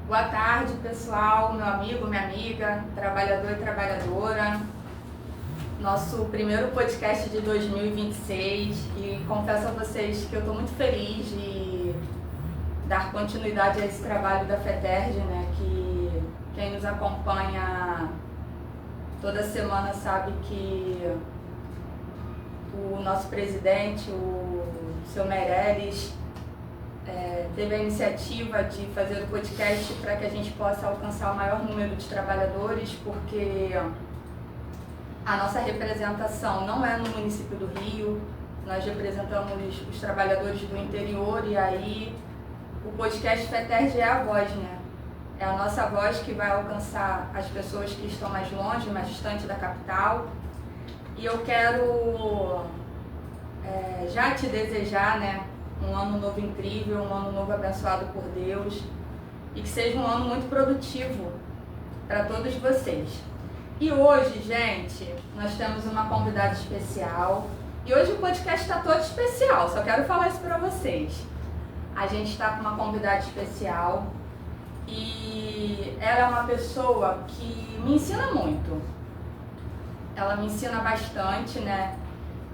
Boa tarde, pessoal, meu amigo, minha amiga, trabalhador e trabalhadora. Nosso primeiro podcast de 2026 e confesso a vocês que eu estou muito feliz de dar continuidade a esse trabalho da FETERJ, né? Que quem nos acompanha toda semana sabe que o nosso presidente, o seu Meirelles, teve a iniciativa de fazer o podcast para que a gente possa alcançar o maior número de trabalhadores, porque a nossa representação não é no município do Rio, nós representamos os trabalhadores do interior e aí o podcast FETERJ é a voz, né? É a nossa voz que vai alcançar as pessoas que estão mais longe, mais distante da capital. E eu quero já te desejar, né, um ano novo incrível, um ano novo abençoado por Deus e que seja um ano muito produtivo para todos vocês. E hoje, gente, nós temos uma convidada especial e hoje o podcast está todo especial, só quero falar isso para vocês. A gente está com uma convidada especial e ela é uma pessoa que me ensina muito. Ela me ensina bastante, né?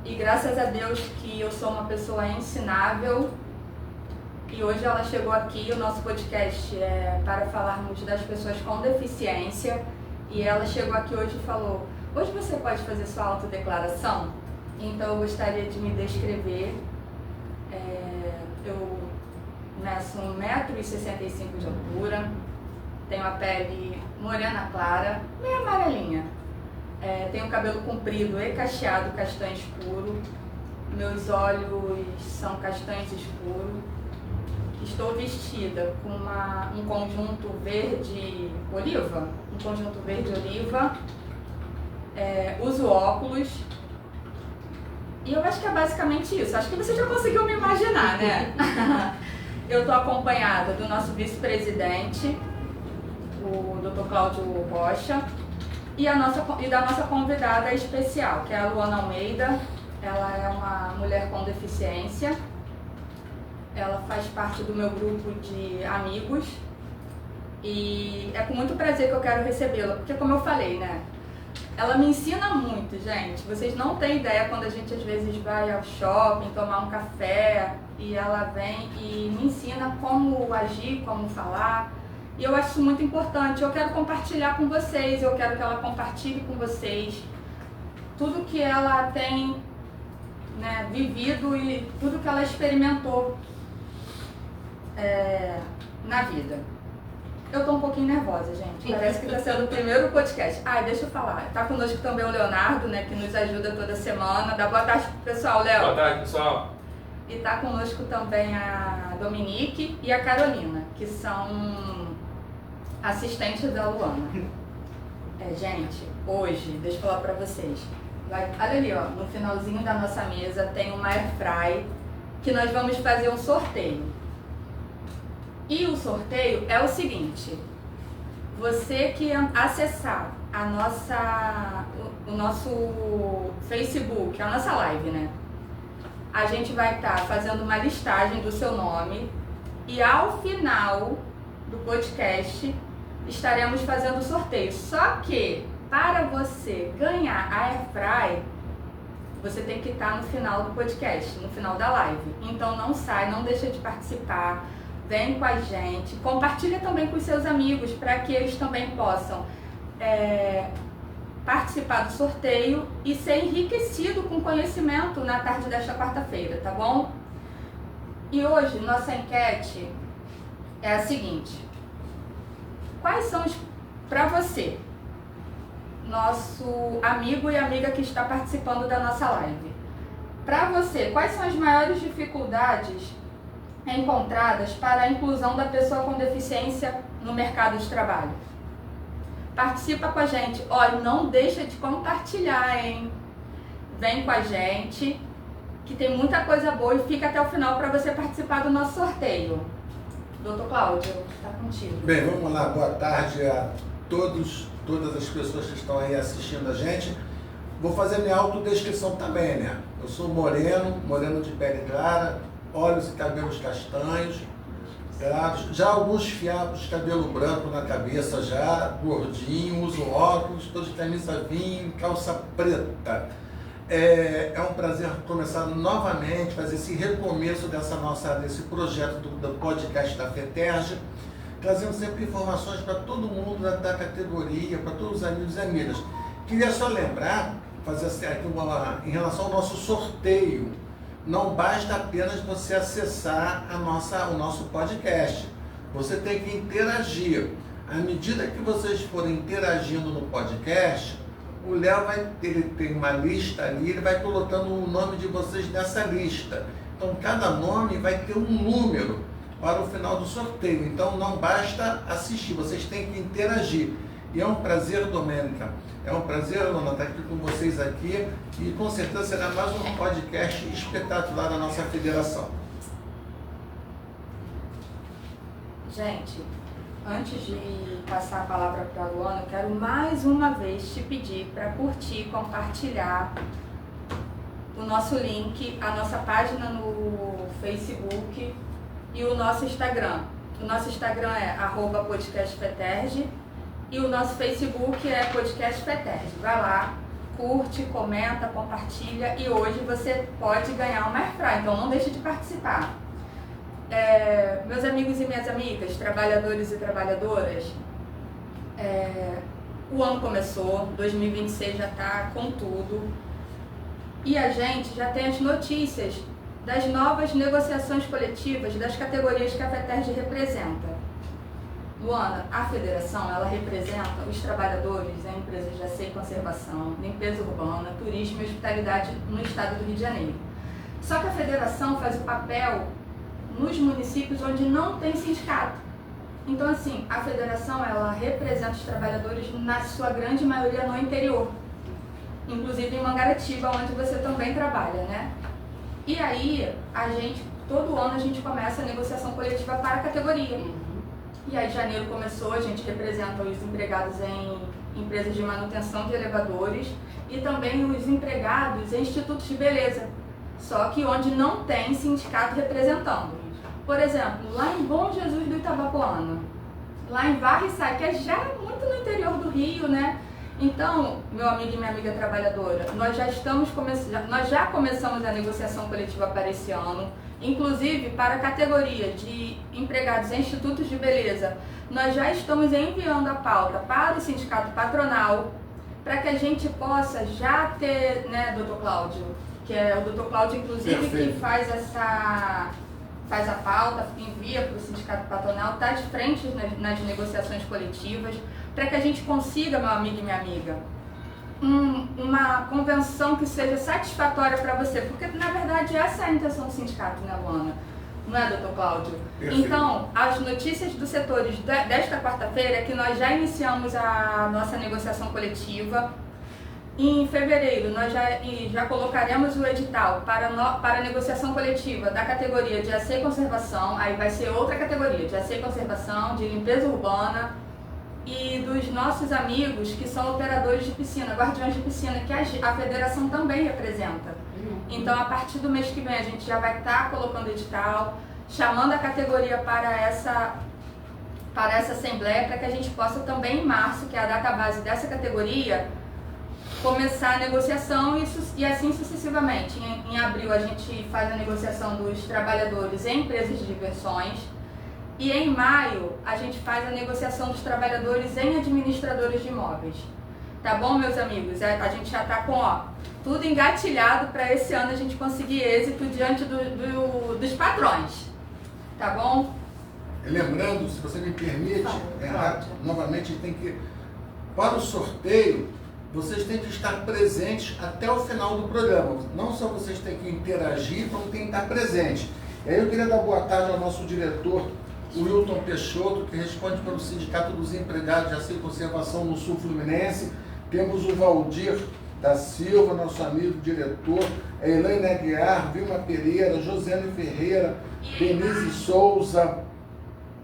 E graças a Deus que eu sou uma pessoa ensinável. E hoje ela chegou aqui, o nosso podcast é para falarmos das pessoas com deficiência. E ela chegou aqui hoje e falou: hoje você pode fazer sua autodeclaração? Então eu gostaria de me descrever. Eu meço 1,65 m de altura, tenho a pele morena clara, meio amarelinha. Tenho cabelo comprido e cacheado, castanho escuro. Meus olhos são castanhos escuros. Estou vestida com um conjunto verde oliva. Uso óculos. E eu acho que é basicamente isso. Acho que você já conseguiu me imaginar, né? Eu estou acompanhada do nosso vice-presidente, o Dr. Cláudio Rocha. E da nossa convidada especial, que é a Luana Almeida. Ela é uma mulher com deficiência. Ela faz parte do meu grupo de amigos. E é com muito prazer que eu quero recebê-la, porque como eu falei, né? Ela me ensina muito, gente. Vocês não têm ideia quando a gente às vezes vai ao shopping, tomar um café, e ela vem e me ensina como agir, como falar. E eu acho isso muito importante. Eu quero compartilhar com vocês, eu quero que ela compartilhe com vocês tudo que ela tem, né, vivido e tudo que ela experimentou na vida. Eu tô um pouquinho nervosa, gente. Parece que tá sendo o primeiro podcast. Deixa eu falar. Tá conosco também o Leonardo, né, que nos ajuda toda semana. Dá boa tarde pro pessoal, Léo. Boa tarde, pessoal. E tá conosco também a Dominique e a Carolina, que são assistentes da Luana. Gente, hoje, deixa eu falar pra vocês. Olha ali, ó, no finalzinho da nossa mesa tem uma airfry que nós vamos fazer um sorteio. E o sorteio é o seguinte: você que acessar o nosso Facebook, a nossa live, né? A gente vai estar fazendo uma listagem do seu nome e ao final do podcast estaremos fazendo o sorteio. Só que para você ganhar a airfry, você tem que estar no final do podcast, no final da live. Então não sai, não deixa de participar, vem com a gente, compartilha também com os seus amigos para que eles também possam participar do sorteio e ser enriquecido com conhecimento na tarde desta quarta-feira, tá bom? E hoje nossa enquete é a seguinte: quais são para você, nosso amigo e amiga que está participando da nossa live, para você, quais são as maiores dificuldades encontradas para a inclusão da pessoa com deficiência no mercado de trabalho? Participa com a gente. Olha, não deixa de compartilhar, hein? Vem com a gente, que tem muita coisa boa, e fica até o final para você participar do nosso sorteio. Doutor Cláudio, está contigo. Bem, vamos lá. Boa tarde a todas as pessoas que estão aí assistindo a gente. Vou fazer minha autodescrição também, né? Eu sou moreno de pele clara, olhos e cabelos castanhos, Claros. Já alguns fiapos, cabelo branco na cabeça, já gordinho, uso óculos, todos de camisa vinho, calça preta. É um prazer começar novamente, fazer esse recomeço desse projeto do podcast da FETERJ, trazendo sempre informações para todo mundo da categoria, para todos os amigos e amigas. Queria só lembrar, fazer aqui em relação ao nosso sorteio. Não basta apenas você acessar o nosso podcast. Você tem que interagir. À medida que vocês forem interagindo no podcast, o Léo ele tem uma lista ali, ele vai colocando o nome de vocês nessa lista. Então, cada nome vai ter um número para o final do sorteio. Então, não basta assistir, vocês têm que interagir. E é um prazer, Domênica, é um prazer, Lona, estar aqui com vocês aqui. E com certeza será mais um podcast espetacular da nossa federação. Gente, antes de passar a palavra para a Luana, eu quero mais uma vez te pedir para curtir, compartilhar o nosso link, a nossa página no Facebook e o nosso Instagram. O nosso Instagram é @podcastfeterj e o nosso Facebook é Podcast FETERJ. Vai lá, curte, comenta, compartilha e hoje você pode ganhar uma airfryer, então não deixe de participar. Meus amigos e minhas amigas, trabalhadores e trabalhadoras, o ano começou, 2026 já está com tudo e a gente já tem as notícias das novas negociações coletivas das categorias que a FETERJ representa. Luana, a federação, ela representa os trabalhadores em empresas de asseio e conservação, limpeza urbana, turismo e hospitalidade no estado do Rio de Janeiro. Só que a federação faz o papel nos municípios onde não tem sindicato. Então, assim, a federação, ela representa os trabalhadores na sua grande maioria no interior, inclusive em Mangaratiba, onde você também trabalha, né? E aí, todo ano a gente começa a negociação coletiva para a categoria. E aí, janeiro começou, a gente representa os empregados em empresas de manutenção de elevadores e também os empregados em institutos de beleza, só que onde não tem sindicato representando. Por exemplo, lá em Bom Jesus do Itabapoana, lá em Varriçai, que é já muito no interior do Rio, né? Então, meu amigo e minha amiga trabalhadora, nós já começamos a negociação coletiva para esse ano, inclusive para a categoria de empregados em institutos de beleza. Nós já estamos enviando a pauta para o sindicato patronal, para que a gente possa já ter, né, doutor Cláudio, que é o doutor Cláudio, inclusive, Perfeito. que faz a pauta, envia para o sindicato patronal, está de frente nas negociações coletivas, para que a gente consiga, meu amigo e minha amiga, uma convenção que seja satisfatória para você, porque na verdade essa é a intenção do sindicato, né, Luana? Não é, doutor Cláudio? Perfeito. Então, as notícias dos setores desta quarta-feira é que nós já iniciamos a nossa negociação coletiva. Em fevereiro, nós já colocaremos o edital para a negociação coletiva da categoria de asseio e conservação, aí vai ser outra categoria, de asseio e conservação, de limpeza urbana e dos nossos amigos que são operadores de piscina, guardiões de piscina, que a federação também representa. Então, a partir do mês que vem, a gente já vai estar colocando edital, chamando a categoria para essa assembleia, para que a gente possa também, em março, que é a data base dessa categoria, começar a negociação e assim sucessivamente. Em abril a gente faz a negociação dos trabalhadores em empresas de diversões e em maio a gente faz a negociação dos trabalhadores em administradores de imóveis. Tá bom, meus amigos? A gente já tá com tudo engatilhado para esse ano a gente conseguir êxito diante dos patrões. Tá bom? Lembrando, se você me permite, novamente tem que, para o sorteio, vocês têm que estar presentes até o final do programa. Não só vocês têm que interagir, como tem que estar presente. E aí eu queria dar boa tarde ao nosso diretor, o Wilton Peixoto, que responde pelo Sindicato dos Empregados de Asseio e Conservação no Sul Fluminense. Temos o Valdir da Silva, nosso amigo diretor, a Elaine Aguiar, Vilma Pereira, Josiane Ferreira, Denise Souza,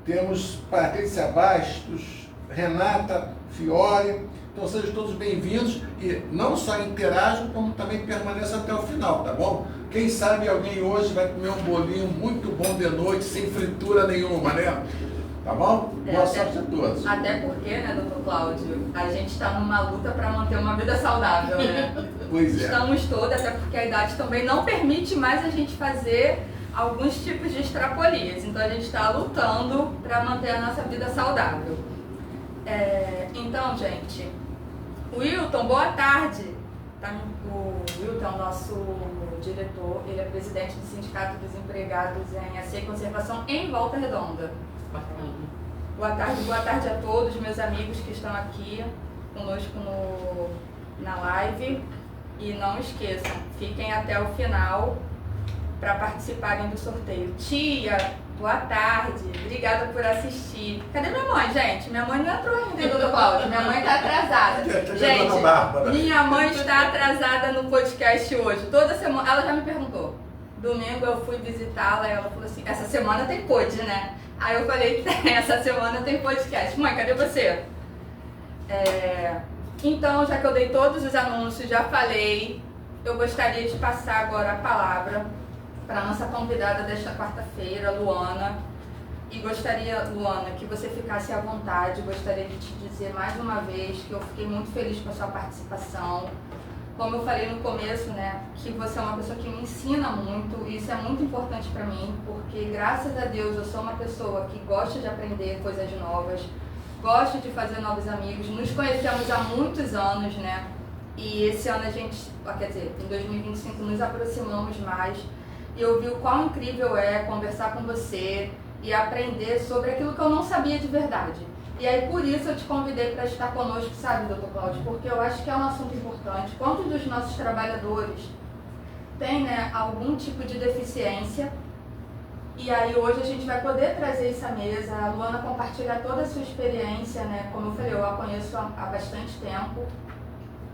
temos Patrícia Bastos, Renata Fiore. Então sejam todos bem-vindos e não só interajam, como também permaneçam até o final, tá bom? Quem sabe alguém hoje vai comer um bolinho muito bom de noite, sem fritura nenhuma, né? Tá bom? Boa sorte a todos. Até porque, né, doutor Cláudio, a gente está numa luta para manter uma vida saudável, né? Pois é. Estamos todos, até porque a idade também não permite mais a gente fazer alguns tipos de extrapolias. Então a gente está lutando para manter a nossa vida saudável. Então, gente, Wilton, boa tarde. O Wilton é o nosso diretor, ele é presidente do Sindicato dos Empregados em AC e Conservação em Volta Redonda. Boa tarde a todos, meus amigos que estão aqui conosco na live. E não esqueçam, fiquem até o final para participarem do sorteio. Tia, boa tarde, obrigada por assistir. Cadê minha mãe, gente? Minha mãe não entrou ainda, doutor Cláudio. Minha mãe está atrasada. Gente, minha mãe está atrasada no podcast hoje. Toda semana, ela já me perguntou. Domingo eu fui visitá-la e ela falou assim, essa semana tem pod, né? Aí eu falei, essa semana tem podcast. Mãe, cadê você? Então, já que eu dei todos os anúncios, já falei, eu gostaria de passar agora a palavra para a nossa convidada desta quarta-feira, Luana. E gostaria, Luana, que você ficasse à vontade. Gostaria de te dizer mais uma vez que eu fiquei muito feliz com a sua participação. Como eu falei no começo, né, que você é uma pessoa que me ensina muito, e isso é muito importante para mim, porque graças a Deus eu sou uma pessoa que gosta de aprender coisas novas, gosto de fazer novos amigos, nos conhecemos há muitos anos, né, e esse ano a gente, quer dizer, em 2025 nos aproximamos mais, e eu vi o quão incrível é conversar com você e aprender sobre aquilo que eu não sabia de verdade. E aí, por isso, eu te convidei para estar conosco, sabe, doutor Cláudio? Porque eu acho que é um assunto importante. Quantos dos nossos trabalhadores têm, né, algum tipo de deficiência? E aí, hoje, a gente vai poder trazer isso à mesa. A Luana compartilha toda a sua experiência, né? Como eu falei, eu a conheço há bastante tempo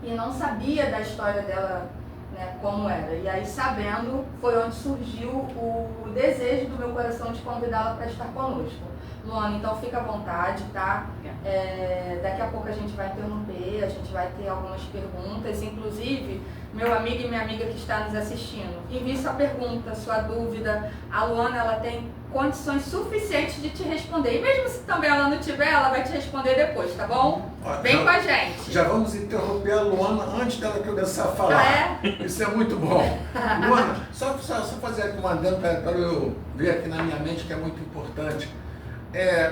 e não sabia da história dela, né, como era. E aí, sabendo, foi onde surgiu o desejo do meu coração de convidá-la para estar conosco. Luana, então fica à vontade, tá? Daqui a pouco a gente vai interromper, a gente vai ter algumas perguntas, inclusive, meu amigo e minha amiga que está nos assistindo, envie sua pergunta, sua dúvida. A Luana, ela tem condições suficientes de te responder, e mesmo se também ela não tiver, ela vai te responder depois, tá bom? Vem com a gente. Já vamos interromper a Luana antes dela começar a falar. Isso é muito bom. Luana, só fazer aqui uma adendo para eu ver aqui na minha mente que é muito importante.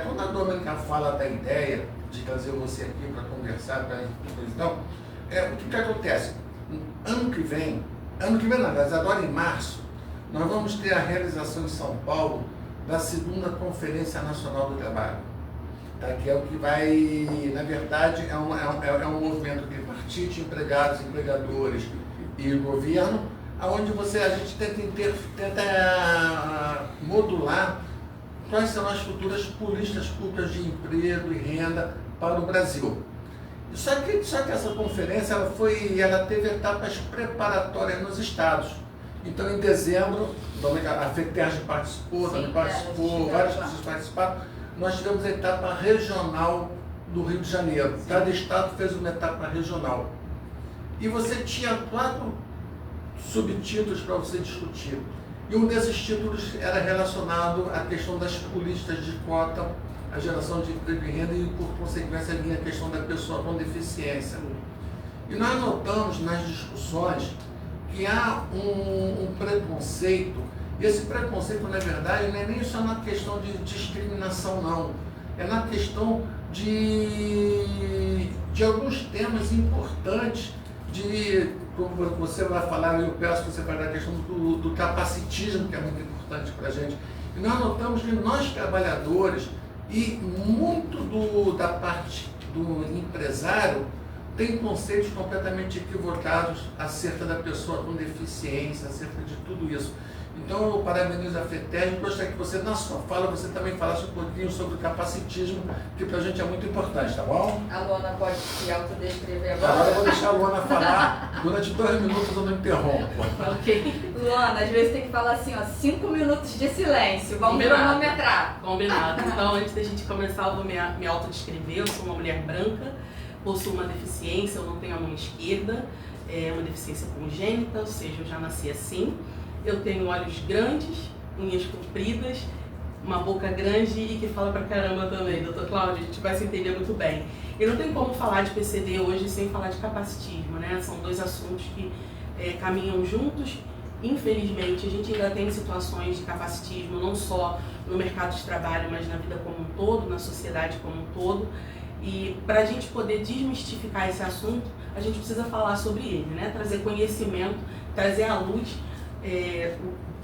Quando a Domênica fala da ideia de trazer você aqui para conversar, o que acontece? Ano que vem, na verdade, agora em março, nós vamos ter a realização em São Paulo da segunda Conferência Nacional do Trabalho, tá? Que é o que vai, na verdade, é um movimento tripartite, empregados, empregadores e governo, onde a gente tenta modular quais são as futuras políticas públicas de emprego e renda para o Brasil. Só que essa conferência ela teve etapas preparatórias nos estados. Então, em dezembro, a FETERG participou, também participou, várias pessoas participaram. Nós tivemos a etapa regional do Rio de Janeiro. Cada estado fez uma etapa regional. E você tinha 4 subtítulos para você discutir. E um desses títulos era relacionado à questão das políticas de cota, a geração de emprego e renda e, por consequência, vinha a questão da pessoa com deficiência. E nós notamos nas discussões que há um preconceito, e esse preconceito, na verdade, não é nem só na questão de discriminação, não. É na questão de alguns temas importantes como você vai falar, eu peço que você fale da questão do capacitismo, que é muito importante para a gente. E nós notamos que nós, trabalhadores, e muito da parte do empresário, tem conceitos completamente equivocados acerca da pessoa com deficiência, acerca de tudo isso. Então, eu parabenizo a FETERG e gostaria que você, na sua fala, você também falasse um pouquinho sobre o capacitismo, que para a gente é muito importante, tá bom? A Luana pode se autodescrever agora. Agora eu vou deixar a Luana falar durante 2 minutos, eu não interrompo. Ok. Luana, às vezes tem que falar assim, 5 minutos de silêncio, vamos cronometrar. Combinado. Então, antes da gente começar, eu vou me autodescrever. Eu sou uma mulher branca, possuo uma deficiência, eu não tenho a mão esquerda, é uma deficiência congênita, ou seja, eu já nasci assim. eu tenho olhos grandes, unhas compridas, uma boca grande e que fala pra caramba também, doutor Cláudio, a gente vai se entender muito bem. E não tem como falar de PCD hoje sem falar de capacitismo, né? São dois assuntos que caminham juntos. Infelizmente, a gente ainda tem situações de capacitismo, não só no mercado de trabalho, mas na vida como um todo, na sociedade como um todo. E para a gente poder desmistificar esse assunto, a gente precisa falar sobre ele, né? Trazer conhecimento, trazer à luz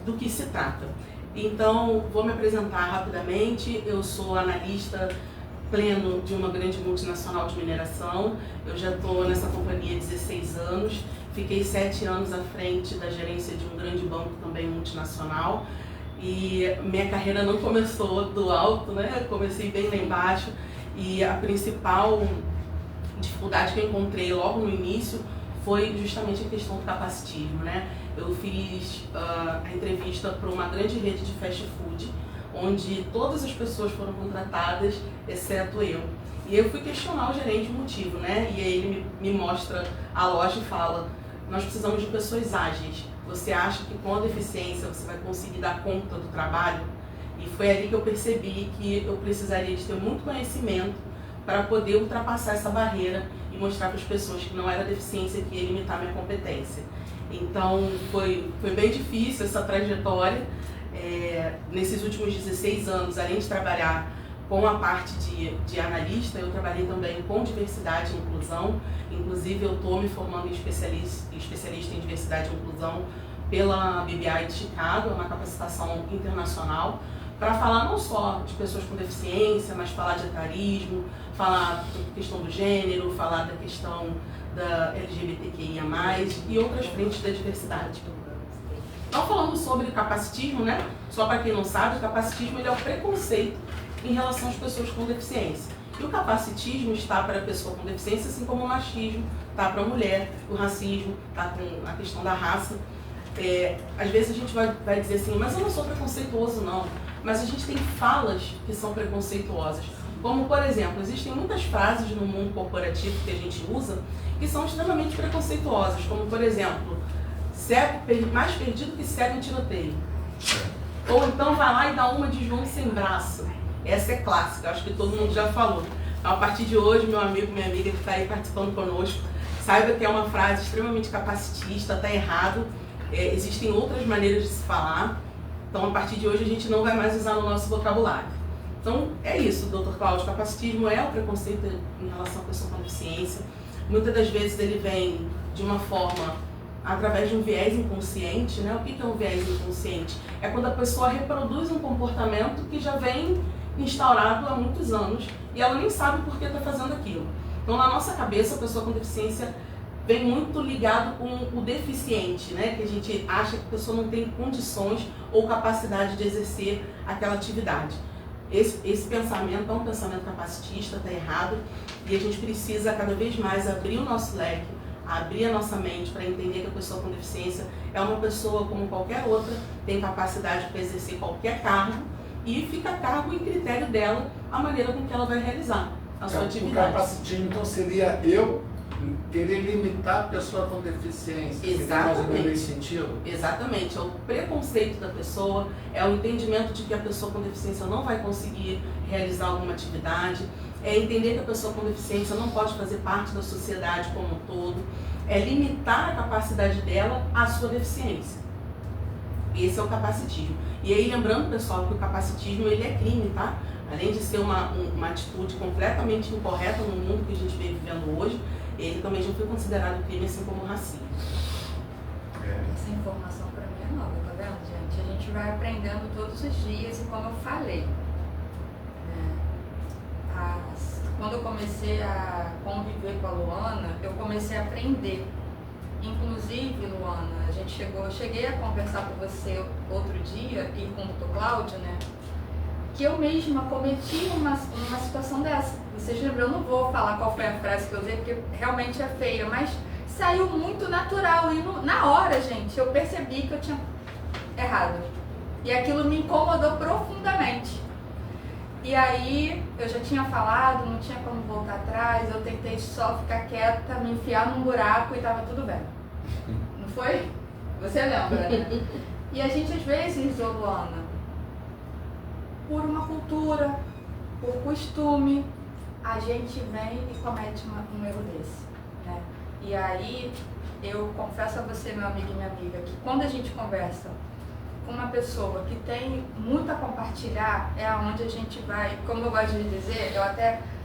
do que se trata. Então, vou me apresentar rapidamente. Eu sou analista pleno de uma grande multinacional de mineração. Eu já estou nessa companhia há 16 anos. Fiquei 7 anos à frente da gerência de um grande banco também multinacional. E minha carreira não começou do alto, né? Eu comecei bem lá embaixo. E a principal dificuldade que eu encontrei logo no início foi justamente a questão do capacitismo, né? Eu fiz a entrevista para uma grande rede de fast food, onde todas as pessoas foram contratadas, exceto eu. E eu fui questionar o gerente o motivo, né? E aí ele me mostra a loja e fala: nós precisamos de pessoas ágeis. Você acha que com a deficiência você vai conseguir dar conta do trabalho? E foi ali que eu percebi que eu precisaria de ter muito conhecimento para poder ultrapassar essa barreira e mostrar para as pessoas que não era deficiência que ia limitar minha competência. Então foi bem difícil essa trajetória. Nesses últimos 16 anos, além de trabalhar com a parte de analista, eu trabalhei também com diversidade e inclusão. Inclusive, eu estou me formando em especialista em diversidade e inclusão pela BBI de Chicago, uma capacitação internacional, para falar não só de pessoas com deficiência, mas falar de etarismo, falar da questão do gênero, falar da questão da LGBTQIA+, e outras frentes da diversidade. Então, falando sobre capacitismo, né? Só para quem não sabe, o capacitismo ele é o preconceito em relação às pessoas com deficiência. E o capacitismo está para a pessoa com deficiência, assim como o machismo está para a mulher, o racismo está com a questão da raça. Às vezes a gente vai dizer assim, mas eu não sou preconceituoso não. Mas a gente tem falas que são preconceituosas. Como, por exemplo, existem muitas frases no mundo corporativo que a gente usa que são extremamente preconceituosas. Como, por exemplo, mais perdido que cego em tiroteio. Ou então vai lá e dá uma de João sem braço. Essa é clássica, acho que todo mundo já falou. Então, a partir de hoje, meu amigo, minha amiga que está aí participando conosco, saiba que é uma frase extremamente capacitista, está errado. Existem outras maneiras de se falar. Então, a partir de hoje, a gente não vai mais usar no nosso vocabulário. Então, é isso, Dr. Cláudio. O capacitismo é o preconceito em relação à pessoa com deficiência. Muitas das vezes ele vem de uma forma, através de um viés inconsciente, né? O que é um viés inconsciente? É quando a pessoa reproduz um comportamento que já vem instaurado há muitos anos e ela nem sabe por que está fazendo aquilo. Então, na nossa cabeça, a pessoa com deficiência vem muito ligado com o deficiente, né? Que a gente acha que a pessoa não tem condições ou capacidade de exercer aquela atividade. Esse pensamento é um pensamento capacitista, está errado, e a gente precisa cada vez mais abrir o nosso leque, abrir a nossa mente para entender que a pessoa com deficiência é uma pessoa como qualquer outra, tem capacidade para exercer qualquer cargo e fica a cargo e critério dela a maneira com que ela vai realizar a sua atividade. O capacitismo, então, seria eu querer limitar a pessoa com deficiência. Exatamente. Mais ou menos nesse sentido? Exatamente. É o preconceito da pessoa, é o entendimento de que a pessoa com deficiência não vai conseguir realizar alguma atividade, é entender que a pessoa com deficiência não pode fazer parte da sociedade como um todo, é limitar a capacidade dela à sua deficiência. Esse é o capacitismo. E aí, lembrando, pessoal, que o capacitismo ele é crime, tá? Além de ser uma atitude completamente incorreta no mundo que a gente vem vivendo hoje, ele também já foi considerado crime, assim como o racismo. Essa informação para mim é nova, tá vendo, gente? A gente vai aprendendo todos os dias e como eu falei, quando eu comecei a conviver com a Luana, eu comecei a aprender. Inclusive, Luana, cheguei a conversar com você outro dia, e com o Dr. Cláudio, né? Que eu mesma cometi uma situação dessa. Vocês lembram, eu não vou falar qual foi a frase que eu usei, porque realmente é feia, mas saiu muito natural. E na hora, gente, eu percebi que eu tinha errado. E aquilo me incomodou profundamente. E aí, eu já tinha falado, não tinha como voltar atrás, eu tentei só ficar quieta, me enfiar num buraco e tava tudo bem. Não foi? Você lembra, né? E a gente às vezes, Luana, por uma cultura, por costume, a gente vem e comete um erro desse, né? E aí, eu confesso a você, meu amigo e minha amiga, que quando a gente conversa com uma pessoa que tem muito a compartilhar, é aonde a gente vai, como eu gosto de dizer,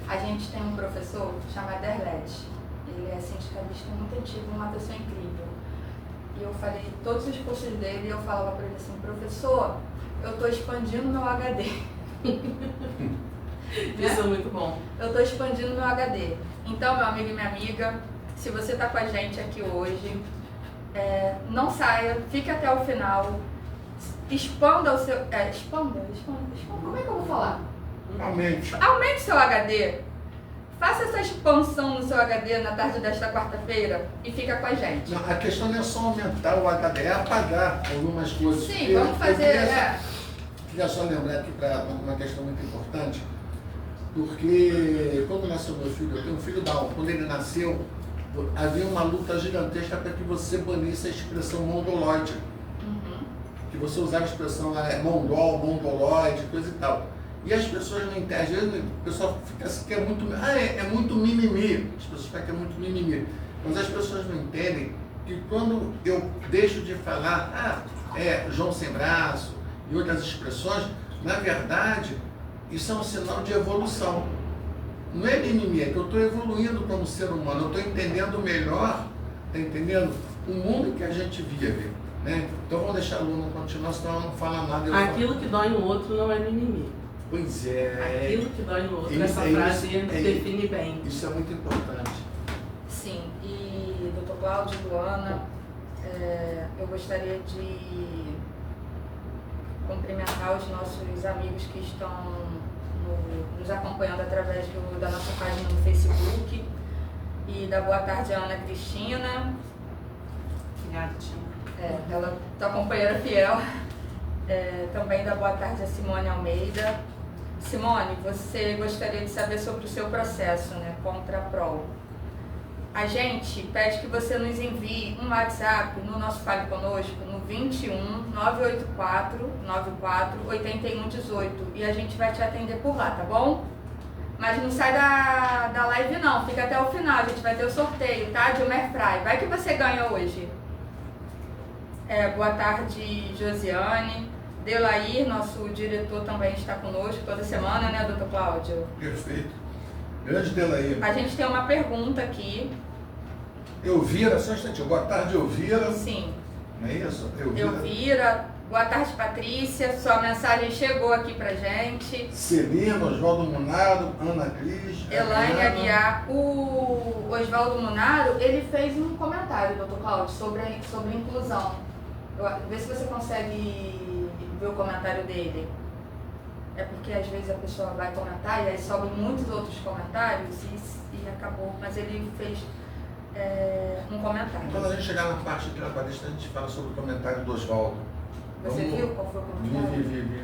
a gente tem um professor chamado Derlet, ele é sindicalista muito antigo, uma pessoa incrível. E eu falei todos os cursos dele e eu falava para ele assim, professor, eu estou expandindo meu HD. Isso é muito bom. Eu estou expandindo meu HD. Então, meu amigo e minha amiga, se você está com a gente aqui hoje, não saia, fique até o final, expanda o seu... expanda, como é que eu vou falar? Aumente seu HD. Faça essa expansão no seu HD na tarde desta quarta-feira e fica com a gente. Não, a questão não é só aumentar o HD, é apagar algumas coisas. Sim, vamos fazer... Queria só lembrar aqui para uma questão muito importante, porque quando nasceu meu filho, eu tenho um filho Down, quando ele nasceu, havia uma luta gigantesca para que você banisse a expressão mongoloide. Que você usava a expressão mongol, mongoloide, coisa e tal. E as pessoas não entendem, às vezes o pessoal fica assim que é muito mimimi, as pessoas ficam que é muito mimimi. Mas as pessoas não entendem que quando eu deixo de falar, João sem braço e outras expressões, na verdade, isso é um sinal de evolução. Não é mimimi, é que eu estou evoluindo como ser humano, eu estou entendendo melhor, tá entendendo? O mundo que a gente vive, né? Então vamos deixar a Luna continuar, senão ela não fala nada. Aquilo que dói no outro não é mimimi. Pois é. Aquilo que dói no outro, essa frase define bem. Isso é muito importante. Sim, e Dr. Cláudio, Luana, eu gostaria de cumprimentar os nossos amigos que estão nos acompanhando através da nossa página no Facebook e da Boa Tarde Ana Cristina. Obrigada, Tina. Ela é tua companheira fiel. Também da Boa Tarde a Simone Almeida. Simone, você gostaria de saber sobre o seu processo, né, contra a PROL. A gente pede que você nos envie um WhatsApp no nosso Fale Conosco no 21 984 94 81 18 e a gente vai te atender por lá, tá bom? Mas não sai da live não, fica até o final, a gente vai ter o sorteio, tá? De uma Airfry. Vai que você ganha hoje. Boa tarde, Josiane. Delair, nosso diretor, também está conosco toda semana, né, Dr. Cláudio? Perfeito. Grande Delair. A gente tem uma pergunta aqui. Elvira, só um instantinho. Boa tarde, Elvira. Sim. Não é isso? Elvira. Boa tarde, Patrícia. Sua mensagem chegou aqui pra gente. Celina, Oswaldo Munaro, Ana Cris. Elaine Aguiar. O Oswaldo Munaro, ele fez um comentário, Dr. Cláudio, sobre inclusão. Vê se você consegue ver o comentário dele. É porque às vezes a pessoa vai comentar e aí sobem muitos outros comentários e acabou. Mas ele fez um comentário. Quando a gente chegar na parte trabalhista, a gente fala sobre o comentário do Oswaldo. Você viu qual foi o comentário? Vi.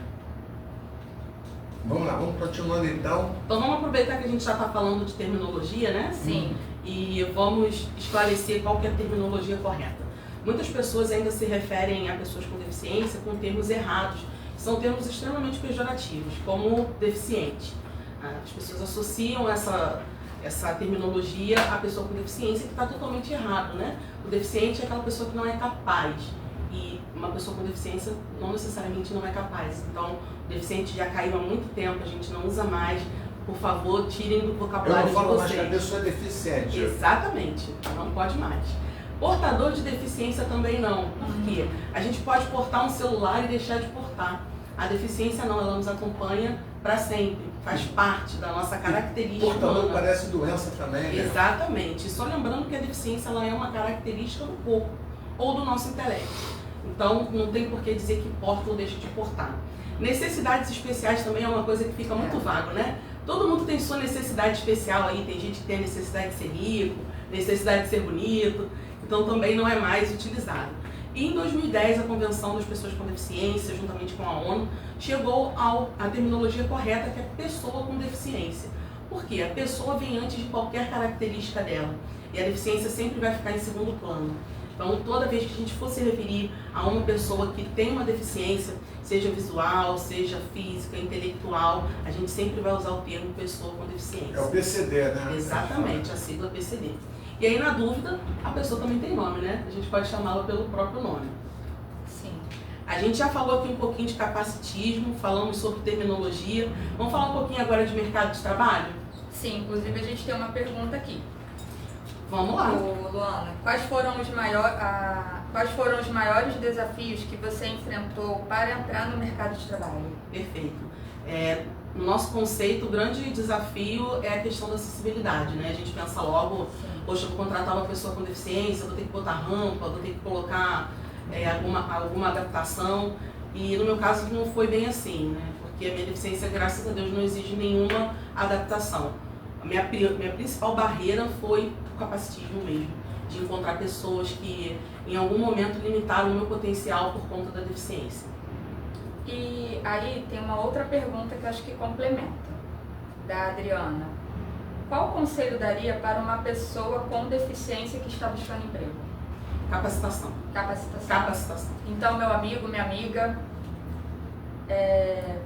Vamos lá, vamos continuando então. Então vamos aproveitar que a gente já está falando de terminologia, né? Sim. E vamos esclarecer qual que é a terminologia correta. Muitas pessoas ainda se referem a pessoas com deficiência com termos errados. São termos extremamente pejorativos, como deficiente. As pessoas associam essa terminologia à pessoa com deficiência, que está totalmente errado, né? O deficiente é aquela pessoa que não é capaz. E uma pessoa com deficiência não necessariamente não é capaz. Então, o deficiente já caiu há muito tempo, a gente não usa mais. Por favor, tirem do vocabulário de vocês. Eu não falo mais que a pessoa é deficiente. Exatamente, não pode mais. Portador de deficiência também não, porque a gente pode portar um celular e deixar de portar. A deficiência não, ela nos acompanha para sempre, faz parte da nossa característica. Portador parece doença também, né? Exatamente, só lembrando que a deficiência ela é uma característica do corpo ou do nosso intelecto. Então não tem por que dizer que porta ou deixa de portar. Necessidades especiais também é uma coisa que fica muito vago, né? Todo mundo tem sua necessidade especial aí, tem gente que tem a necessidade de ser rico, necessidade de ser bonito, então também não é mais utilizado. E em 2010, a Convenção das Pessoas com Deficiência, juntamente com a ONU, chegou à terminologia correta, que é pessoa com deficiência. Por quê? A pessoa vem antes de qualquer característica dela, e a deficiência sempre vai ficar em segundo plano. Então, toda vez que a gente for se referir a uma pessoa que tem uma deficiência, seja visual, seja física, intelectual, a gente sempre vai usar o termo pessoa com deficiência. É o PCD, né? Exatamente, a sigla PCD. E aí, na dúvida, a pessoa também tem nome, né? A gente pode chamá-la pelo próprio nome. Sim. A gente já falou aqui um pouquinho de capacitismo, falamos sobre terminologia. Vamos falar um pouquinho agora de mercado de trabalho? Sim, inclusive a gente tem uma pergunta aqui. Vamos lá. Ô, Luana, quais foram os maiores desafios que você enfrentou para entrar no mercado de trabalho? Perfeito. No nosso conceito, o grande desafio é a questão da acessibilidade, né? A gente pensa logo, poxa, eu vou contratar uma pessoa com deficiência, vou ter que botar rampa, vou ter que colocar alguma adaptação. E no meu caso não foi bem assim, né? Porque a minha deficiência, graças a Deus, não exige nenhuma adaptação. A minha principal barreira foi o capacitismo mesmo, de encontrar pessoas que em algum momento limitaram o meu potencial por conta da deficiência. E aí tem uma outra pergunta que eu acho que complementa, da Adriana. Qual conselho daria para uma pessoa com deficiência que está buscando emprego? Capacitação. Capacitação. Então, meu amigo, minha amiga,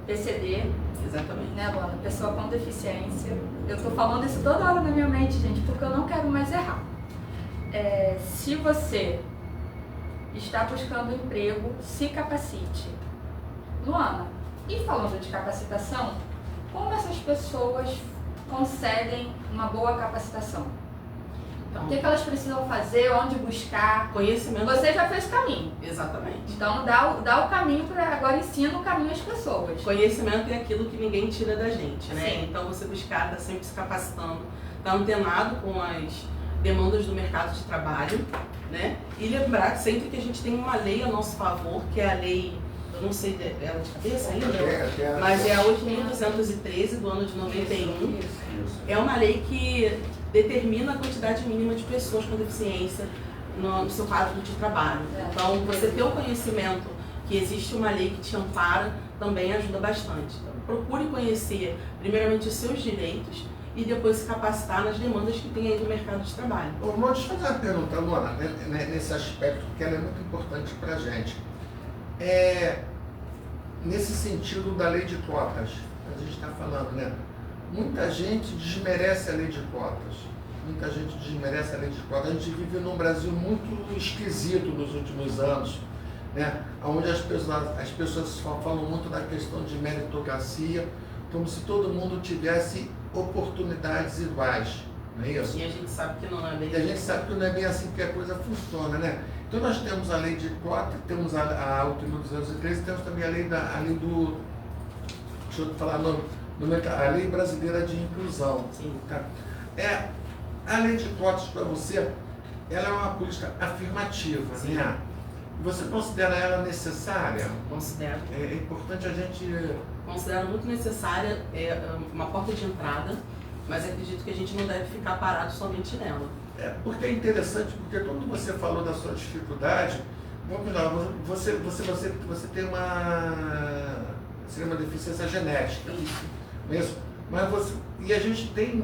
PCD. Exatamente. Né, Luana? Pessoa com deficiência. Eu estou falando isso toda hora na minha mente, gente, porque eu não quero mais errar. Se você está buscando emprego, se capacite. Luana, e falando de capacitação, como essas pessoas conseguem uma boa capacitação? Então, O que elas precisam fazer, onde buscar? conhecimento. Você já fez o caminho. Exatamente. Então dá o caminho para agora, ensina o caminho às pessoas. Conhecimento é aquilo que ninguém tira da gente, né? Sim. Então você buscar estar sempre se capacitando, estar antenado com as demandas do mercado de trabalho, né? E lembrar sempre que a gente tem uma lei a nosso favor, que é a lei, eu não sei dela de cabeça ainda, mas é a 8.213 do ano de 91. É uma lei que determina a quantidade mínima de pessoas com deficiência no seu quadro de trabalho. Então, você ter o conhecimento que existe uma lei que te ampara também ajuda bastante. Então, procure conhecer, primeiramente, os seus direitos e depois se capacitar nas demandas que tem aí do mercado de trabalho. Deixa eu fazer uma pergunta, Luana, nesse aspecto, porque ela é muito importante para a gente. Nesse sentido da lei de cotas, a gente está falando, né? Muita gente desmerece a lei de cotas. Muita gente desmerece a lei de cotas. A gente vive num Brasil muito esquisito nos últimos anos, né? Onde as pessoas só falam muito da questão de meritocracia, como se todo mundo tivesse oportunidades iguais, não é isso? E a gente sabe que não é bem E a gente sabe que não é bem assim que a coisa funciona, né? Então nós temos a lei de cota, temos a 8.213, temos também a lei do... Deixa eu falar a Lei Brasileira de Inclusão. Sim. Tá? A lei de cotas para você, ela é uma política afirmativa, Sim. né? Você considera ela necessária? Considero. É importante a gente... Considero muito necessária, uma porta de entrada, mas acredito que a gente não deve ficar parado somente nela. Porque é interessante, porque quando você falou da sua dificuldade, vamos lá, você tem uma deficiência genética. Isso. Mesmo. E a gente tem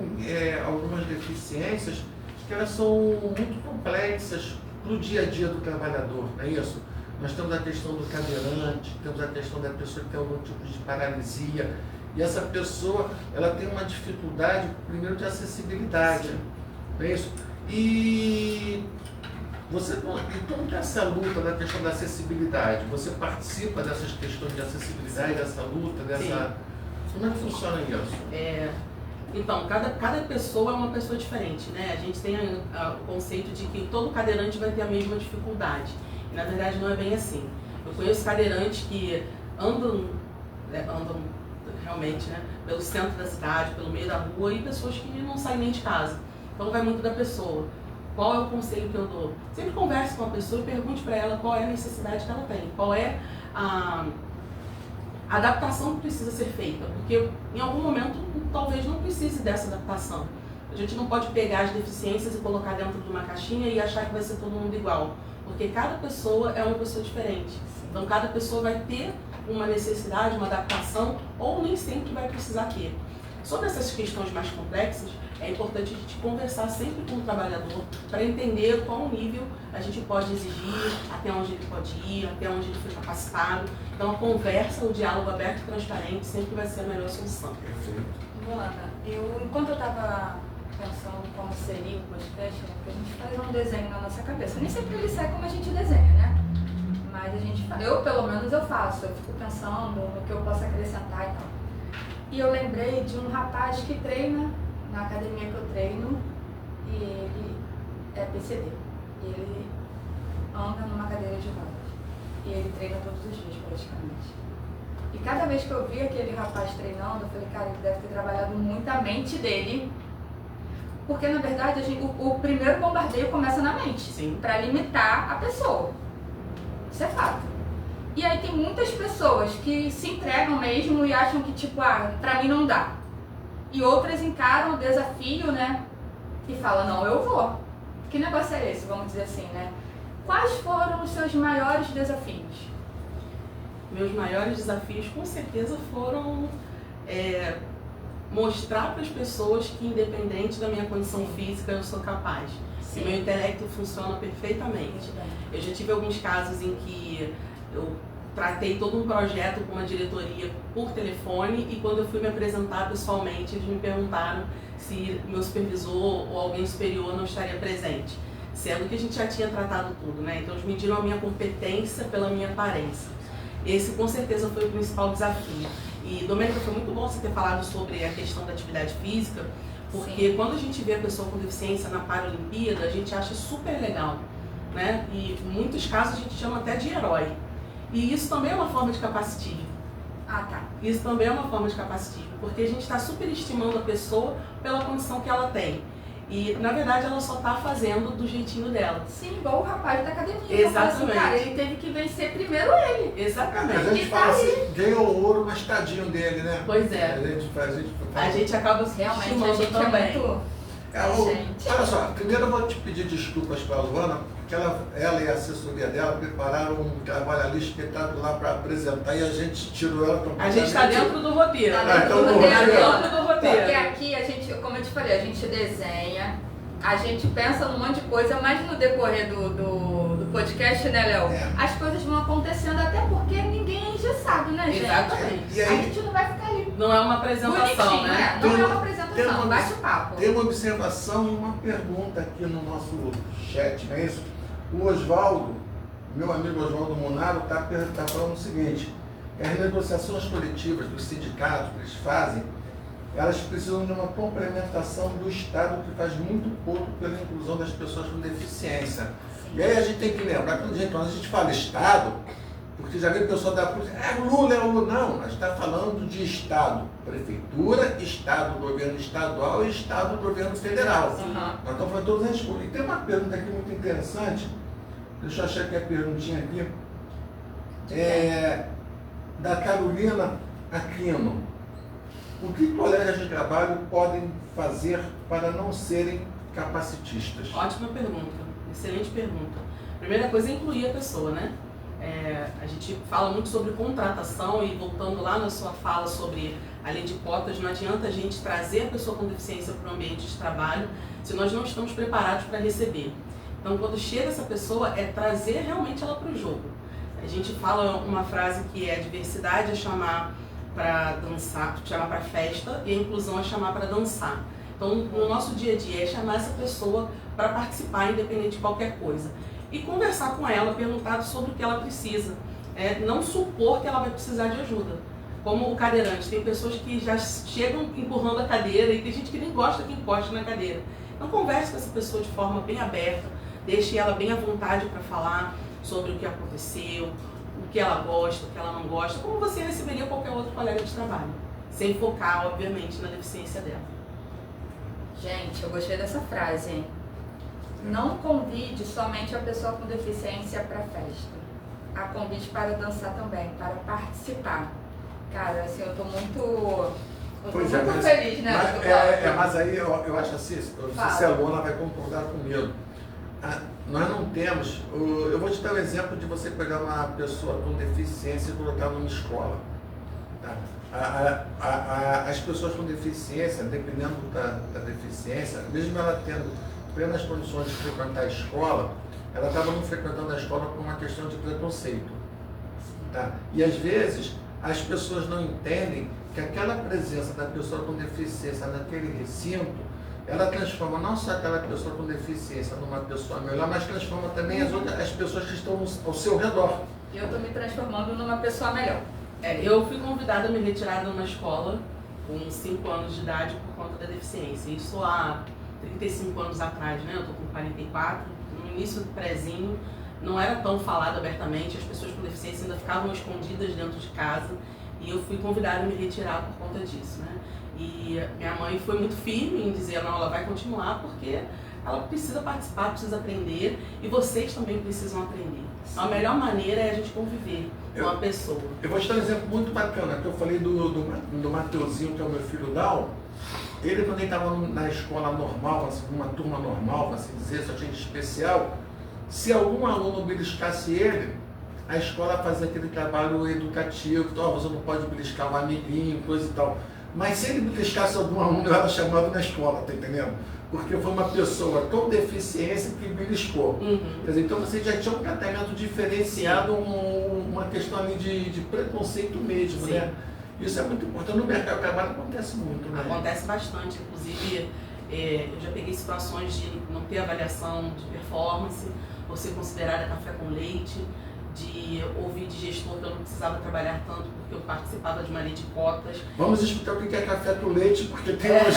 algumas deficiências que elas são muito complexas para o dia a dia do trabalhador, não é isso? Nós temos a questão do cadeirante, temos a questão da pessoa que tem algum tipo de paralisia, e essa pessoa ela tem uma dificuldade, primeiro, de acessibilidade, não é isso? E como que é essa luta da questão da acessibilidade? Você participa dessas questões de acessibilidade, dessa luta, Sim. Como é que funciona isso? Então, cada pessoa é uma pessoa diferente, né? A gente tem o conceito de que todo cadeirante vai ter a mesma dificuldade. E, na verdade, não é bem assim. Eu conheço cadeirantes que andam realmente, né, pelo centro da cidade, pelo meio da rua, e pessoas que não saem nem de casa. Então, vai muito da pessoa. Qual é o conselho que eu dou? Sempre converse com a pessoa e pergunte para ela qual é a necessidade que ela tem, qual é a adaptação que precisa ser feita, porque em algum momento talvez não precise dessa adaptação. A gente não pode pegar as deficiências e colocar dentro de uma caixinha e achar que vai ser todo mundo igual, porque cada pessoa é uma pessoa diferente. Então cada pessoa vai ter uma necessidade, uma adaptação, ou nem sempre vai precisar ter. Sobre essas questões mais complexas, é importante a gente conversar sempre com o trabalhador para entender qual nível a gente pode exigir, até onde ele pode ir, até onde ele foi capacitado. Então a conversa, o diálogo aberto e transparente sempre vai ser a melhor solução. Luana, enquanto eu estava pensando como seria o podcast, né, porque a gente faz um desenho na nossa cabeça. Nem sempre ele sai como a gente desenha, né? Mas a gente, eu pelo menos eu faço, eu fico pensando no que eu posso acrescentar e tal. E eu lembrei de um rapaz que treina na academia que eu treino, e ele é PCD. E ele anda numa cadeira de rodas. E ele treina todos os dias praticamente. E cada vez que eu vi aquele rapaz treinando, eu falei, cara, ele deve ter trabalhado muito a mente dele. Porque na verdade o primeiro bombardeio começa na mente, para limitar a pessoa. Isso é fato. E aí tem muitas pessoas que se entregam mesmo e acham que tipo, pra mim não dá. E outras encaram o desafio, né? E falam, não, eu vou. Que negócio é esse, vamos dizer assim, né? Quais foram os seus maiores desafios? Meus maiores desafios com certeza foram mostrar para as pessoas que independente da minha condição física eu sou capaz. E meu intelecto funciona perfeitamente. Eu já tive alguns casos em que eu tratei todo um projeto com uma diretoria por telefone e quando eu fui me apresentar pessoalmente, eles me perguntaram se meu supervisor ou alguém superior não estaria presente, sendo que a gente já tinha tratado tudo, né? Então eles mediram a minha competência pela minha aparência. Esse com certeza foi o principal desafio. E Domênica, foi muito bom você ter falado sobre a questão da atividade física, porque quando a gente vê a pessoa com deficiência na Paralimpíada, a gente acha super legal, né? E em muitos casos a gente chama até de herói. E isso também é uma forma de capacitismo. Isso também é uma forma de capacitismo, porque a gente está superestimando a pessoa pela condição que ela tem. E, na verdade, ela só está fazendo do jeitinho dela. Sim, igual o rapaz da academia. Exatamente. Assim, cara, ele teve que vencer primeiro ele. Exatamente. A gente fala assim, ganhou ouro, mas tadinho dele, né? Pois é. A gente acaba se realmente a gente também. É muito... Olha só, primeiro eu vou te pedir desculpas para a Luana, porque ela e a assessoria dela prepararam um trabalho ali espetacular para apresentar e a gente tirou ela completamente. A gente está dentro do roteiro. Tá dentro do roteiro. Porque aqui a gente, como eu te falei, a gente desenha, a gente pensa num monte de coisa, mas no decorrer do podcast, né, Léo? As coisas vão acontecendo, até porque ninguém é engessado, né, gente? Exatamente. E aí, a gente não vai ficar ali. Não é uma apresentação, né? Não é uma apresentação, um bate-papo. Tem uma observação e uma pergunta aqui no nosso chat, não é isso? O Oswaldo, meu amigo Oswaldo Munaro, está falando o seguinte: as negociações coletivas dos sindicatos que eles fazem, elas precisam de uma complementação do Estado que faz muito pouco pela inclusão das pessoas com deficiência. E aí a gente tem que lembrar que quando a gente fala Estado, porque já viu o pessoal da polícia, é o Lula. Não, a gente está falando de Estado, Prefeitura, Estado, Governo Estadual e Estado, Governo Federal. Nós estamos falando todos eles. E tem uma pergunta aqui muito interessante, deixa eu achar aqui a perguntinha aqui, da Carolina Aquino. O que colegas de trabalho podem fazer para não serem capacitistas? Ótima pergunta, excelente pergunta. Primeira coisa é incluir a pessoa, né? A gente fala muito sobre contratação e voltando lá na sua fala sobre a lei de cotas, não adianta a gente trazer a pessoa com deficiência para o ambiente de trabalho se nós não estamos preparados para receber. Então, quando chega essa pessoa, é trazer realmente ela para o jogo. A gente fala uma frase que é: a diversidade é chamar para dançar, chamar para festa, e a inclusão é chamar para dançar. Então, no nosso dia a dia é chamar essa pessoa para participar, independente de qualquer coisa. E conversar com ela, perguntar sobre o que ela precisa. Não supor que ela vai precisar de ajuda. Como o cadeirante, tem pessoas que já chegam empurrando a cadeira e tem gente que nem gosta que encoste na cadeira. Então converse com essa pessoa de forma bem aberta, deixe ela bem à vontade para falar sobre o que aconteceu, o que ela gosta, o que ela não gosta, como você receberia qualquer outro colega de trabalho, sem focar, obviamente, na deficiência dela. Gente, eu gostei dessa frase, hein? Não convide somente a pessoa com deficiência para festa. Há convite para dançar também, para participar. Cara, assim, eu tô muito feliz, né? Mas aí eu acho assim, não sei se a Luana vai concordar comigo. Nós não temos, eu vou te dar um exemplo de você pegar uma pessoa com deficiência e colocar numa escola. Tá? As pessoas com deficiência, dependendo da deficiência, mesmo ela tendo plenas condições de frequentar a escola, ela estava não frequentando a escola por uma questão de preconceito. Tá? E às vezes as pessoas não entendem que aquela presença da pessoa com deficiência naquele recinto, ela transforma não só aquela pessoa com deficiência numa pessoa melhor, mas transforma também as pessoas que estão ao seu redor. Eu estou me transformando numa pessoa melhor. Eu fui convidada a me retirar de uma escola com 5 anos de idade por conta da deficiência. Isso há 35 anos atrás, né? Eu estou com 44. No início do prézinho, não era tão falado abertamente, as pessoas com deficiência ainda ficavam escondidas dentro de casa. E eu fui convidada a me retirar por conta disso, né? E minha mãe foi muito firme em dizer, não, ela vai continuar porque ela precisa participar, precisa aprender e vocês também precisam aprender. Então, a melhor maneira é a gente conviver com a pessoa. Eu vou te dar um exemplo muito bacana, que eu falei do Mateuzinho, que é o meu filho Dal. Ele, quando ele estava na escola normal, assim, numa turma normal, para assim dizer, só tinha de especial, se algum aluno beliscasse ele, a escola fazia aquele trabalho educativo, você não pode beliscar um amiguinho, coisa e tal. Mas se ele beliscasse algum aluno, eu era chamado na escola, tá entendendo? Porque foi uma pessoa com deficiência que beliscou. Quer dizer, então você já tinha um tratamento diferenciado, uma questão ali de preconceito mesmo, né? Isso é muito importante. No mercado de trabalho acontece muito, né? Acontece bastante, inclusive eu já peguei situações de não ter avaliação de performance, ou ser considerada café com leite, de ouvir de gestor que eu não precisava trabalhar tanto porque eu participava de uma lei de cotas. Vamos explicar o que é café com leite, porque tem uma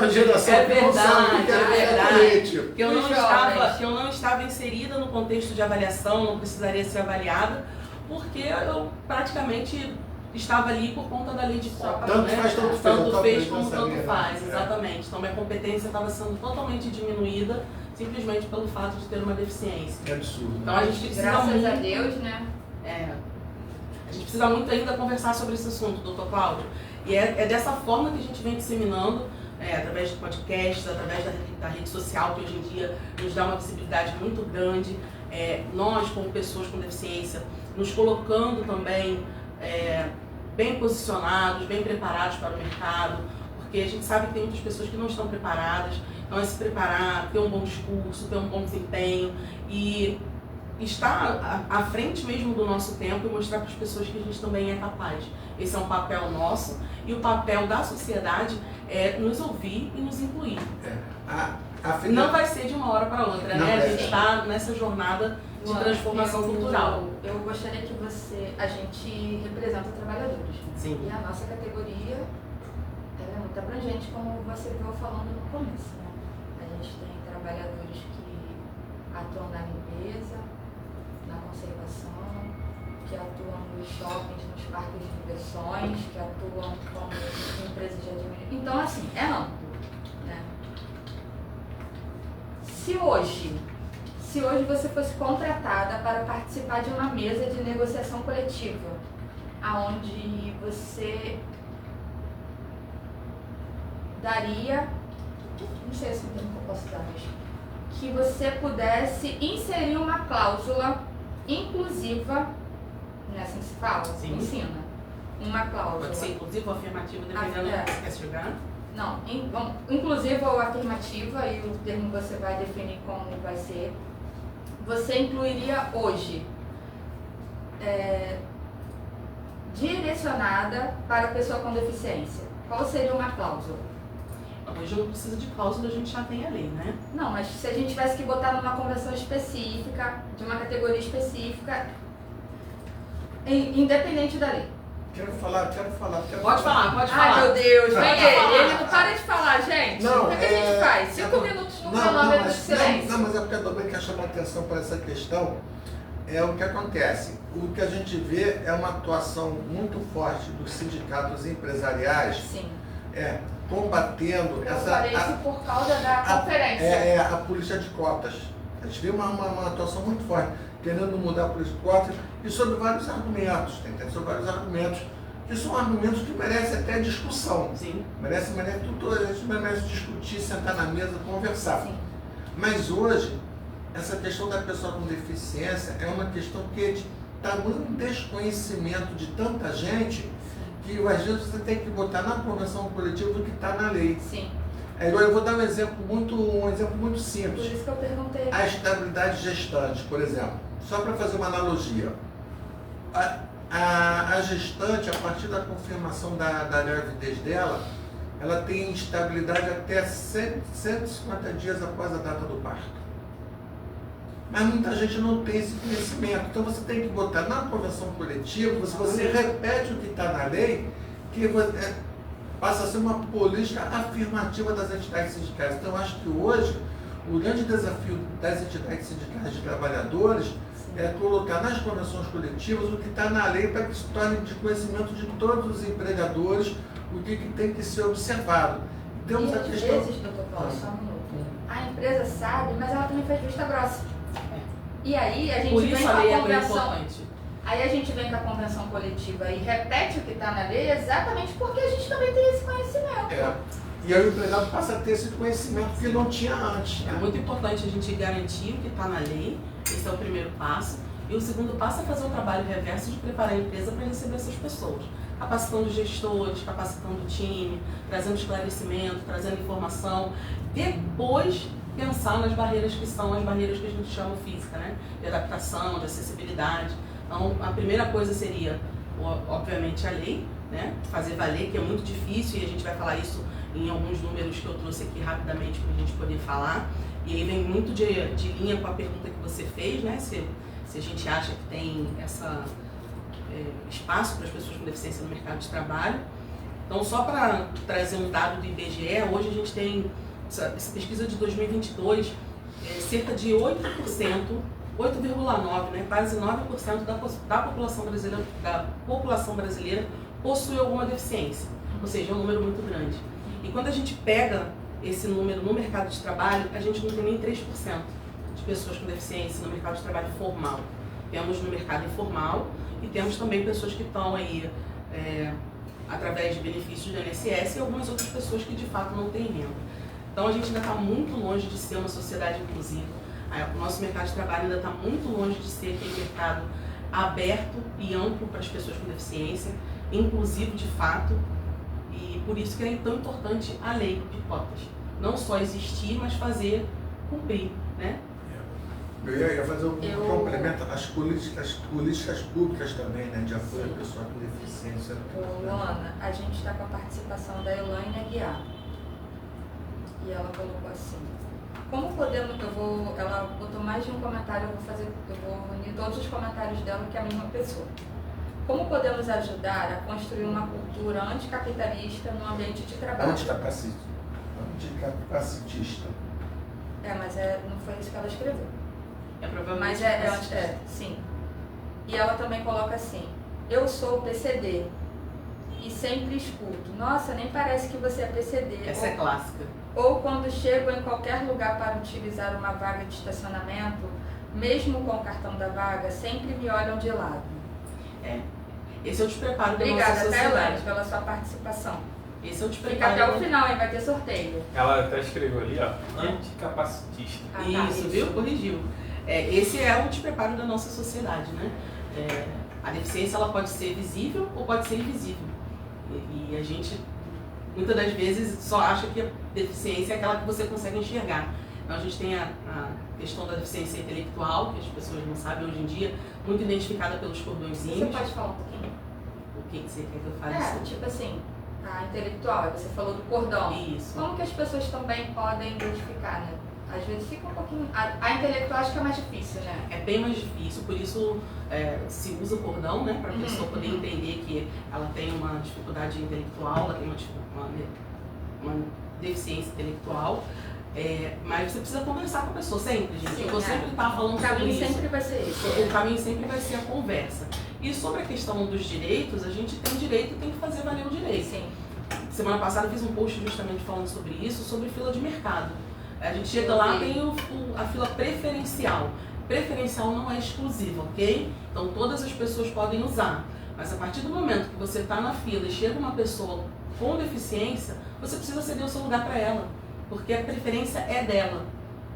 geração é que não sabe o que é café com leite. Que eu não estava inserida no contexto de avaliação, não precisaria ser avaliada, porque eu praticamente estava ali por conta da lei de cotas. Tanto né? faz, tanto fez. Tanto fez como tanto faz, né? exatamente. Então minha competência estava sendo totalmente diminuída simplesmente pelo fato de ter uma deficiência. É absurdo. Então a gente precisa Graças muito, a Deus, né? A gente precisa muito ainda conversar sobre esse assunto, doutor Cláudio. E é dessa forma que a gente vem disseminando, através de podcasts, através da rede social, que hoje em dia nos dá uma visibilidade muito grande. Nós, como pessoas com deficiência, nos colocando também bem posicionados, bem preparados para o mercado, porque a gente sabe que tem muitas pessoas que não estão preparadas. Então é se preparar, ter um bom discurso, ter um bom desempenho e estar à frente mesmo do nosso tempo e mostrar para as pessoas que a gente também é capaz. Esse é um papel nosso e o papel da sociedade é nos ouvir e nos incluir. Não vai ser de uma hora para outra, né? A gente está nessa jornada de transformação cultural. Eu gostaria que a gente representa trabalhadores. Sim. E a nossa categoria é muito abrangente, como você veio falando no começo, né? A gente tem trabalhadores que atuam na limpeza, na conservação, que atuam nos shoppings, nos parques de diversões, que atuam como empresas de administração. Então, assim, é amplo, né? Se hoje você fosse contratada para participar de uma mesa de negociação coletiva, aonde você daria, não sei se eu posso dar mesmo, que você pudesse inserir uma cláusula inclusiva, não é assim que se fala? Sim. Ensina. Uma cláusula. Pode ser inclusiva ou afirmativa, dependendo do que você quer chegar. Não, inclusiva ou afirmativa, e o termo você vai definir como vai ser. Você incluiria hoje direcionada para a pessoa com deficiência. Qual seria uma cláusula? Hoje não precisa de cláusula, a gente já tem a lei, né? Não, mas se a gente tivesse que botar numa convenção específica, de uma categoria específica, independente da lei. Quero falar. Pode falar. Ai, meu Deus, vem ele não para de falar, gente. Não, o que a gente faz? 5 minutos no cronômetro de silêncio. Não, mas é porque a Dobrinha quer chamar atenção para essa questão. É o que acontece. O que a gente vê é uma atuação muito forte dos sindicatos empresariais. Sim. Combatendo Eu falei isso por causa da conferência. A política de cotas. A gente vê uma atuação muito forte, querendo mudar a política de cotas e sobre vários argumentos, entende? Sobre vários argumentos, que são argumentos que merecem até discussão. Sim. A gente merece discutir, sentar na mesa, conversar. Sim. Mas hoje, essa questão da pessoa com deficiência é uma questão que é de tamanho desconhecimento de tanta gente que às vezes você tem que botar na convenção coletiva o que está na lei. Sim. Eu vou dar um exemplo muito Por simples. isso que eu perguntei. A estabilidade gestante, por exemplo. Só para fazer uma analogia. A gestante, a partir da confirmação da gravidez dela, ela tem estabilidade até 150 dias após a data do parto. Mas muita gente não tem esse conhecimento. Então você tem que botar na convenção coletiva, você repete o que está na lei, que passa a ser uma política afirmativa das entidades sindicais. Então eu acho que hoje o grande desafio das entidades sindicais de trabalhadores é colocar nas convenções coletivas o que está na lei para que se torne de conhecimento de todos os empregadores o que tem que ser observado. Temos e a às questão... vezes, doutor Paulo, só um minuto, a empresa sabe, mas ela também faz vista grossa. E aí a gente Por vem isso com a a lei é tão convenção. importante. Aí a gente vem com a convenção coletiva e repete o que está na lei exatamente porque a gente também tem esse conhecimento. E aí o empregado passa a ter esse conhecimento que não tinha antes. É muito importante a gente garantir o que está na lei, esse é o primeiro passo. E o segundo passo é fazer o trabalho reverso de preparar a empresa para receber essas pessoas. Capacitando os gestores, capacitando o time, trazendo esclarecimento, trazendo informação. Depois pensar nas barreiras que são as barreiras que a gente chama física, né? De adaptação, de acessibilidade. Então, a primeira coisa seria, obviamente, a lei, né? Fazer valer, que é muito difícil, e a gente vai falar isso em alguns números que eu trouxe aqui rapidamente para a gente poder falar. E aí vem muito de linha com a pergunta que você fez, né? Se a gente acha que tem espaço para as pessoas com deficiência no mercado de trabalho. Então, só para trazer um dado do IBGE, hoje a gente tem, essa pesquisa de 2022, cerca de 8%, 8,9%, né, quase 9% da população brasileira possui alguma deficiência, ou seja, é um número muito grande. E quando a gente pega esse número no mercado de trabalho, a gente não tem nem 3% de pessoas com deficiência no mercado de trabalho formal. Temos no mercado informal e temos também pessoas que estão aí através de benefícios do INSS e algumas outras pessoas que de fato não têm renda. Então a gente ainda está muito longe de ser uma sociedade inclusiva. O nosso mercado de trabalho ainda está muito longe de ser aquele mercado aberto e amplo para as pessoas com deficiência, inclusivo de fato, e por isso que é tão importante a lei de cotas. Não só existir, mas fazer cumprir, né? Eu ia fazer um complemento às políticas públicas também, né, de apoio à pessoa com deficiência. Luana, a gente está com a participação da Elaine Aguiar. E ela colocou assim: como podemos, ela botou mais de um comentário, eu vou unir todos os comentários dela, que é a mesma pessoa. Como podemos ajudar a construir uma cultura anticapitalista no ambiente de trabalho? Anticapacitista. Mas não foi isso que ela escreveu. Provavelmente. Mas sim. E ela também coloca assim: eu sou PCD e sempre escuto. Nossa, nem parece que você é PCD. Essa é clássica. Ou quando chego em qualquer lugar para utilizar uma vaga de estacionamento, mesmo com o cartão da vaga, sempre me olham de lado. Esse é o despreparo da nossa Obrigada, sociedade. Elaine, pela sua participação. Esse é o Fica despreparo. até o final, hein? Vai ter sorteio. Ela até escreveu ali, ó, anticapacitista. Isso, viu? Corrigiu. Esse é o despreparo da nossa sociedade, né? A deficiência ela pode ser visível ou pode ser invisível. E a gente, muitas das vezes, só acha que a deficiência é aquela que você consegue enxergar. Então a gente tem a questão da deficiência intelectual, que as pessoas não sabem hoje em dia, muito identificada pelos cordõezinhos. Você pode falar um pouquinho? O que você quer que eu fale? Tipo assim, a intelectual, você falou do cordão. Isso. Como que as pessoas também podem identificar, né? Às vezes fica um pouquinho... A intelectual acho que é mais difícil, né? É bem mais difícil, por isso se usa o cordão, né? Para a pessoa poder entender que ela tem uma dificuldade intelectual, ela tem uma deficiência intelectual. Mas você precisa conversar com a pessoa sempre, gente. Sim, eu vou sempre estar falando sobre isso. O caminho sempre vai ser isso. O caminho sempre vai ser a conversa. E sobre a questão dos direitos, a gente tem direito e tem que fazer valer o direito. Sim. Semana passada eu fiz um post justamente falando sobre isso, sobre fila de mercado. A gente chega lá, tem a fila preferencial. Preferencial não é exclusiva, ok? Então todas as pessoas podem usar. Mas a partir do momento que você está na fila e chega uma pessoa com deficiência, você precisa ceder o seu lugar para ela. Porque a preferência é dela.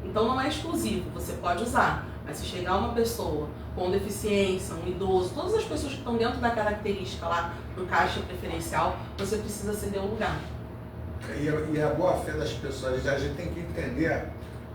Então não é exclusivo, você pode usar, Mas se chegar uma pessoa com deficiência, um idoso, todas as pessoas que estão dentro da característica lá do caixa preferencial, você precisa ceder o lugar. E a boa-fé das pessoas, a gente tem que entender,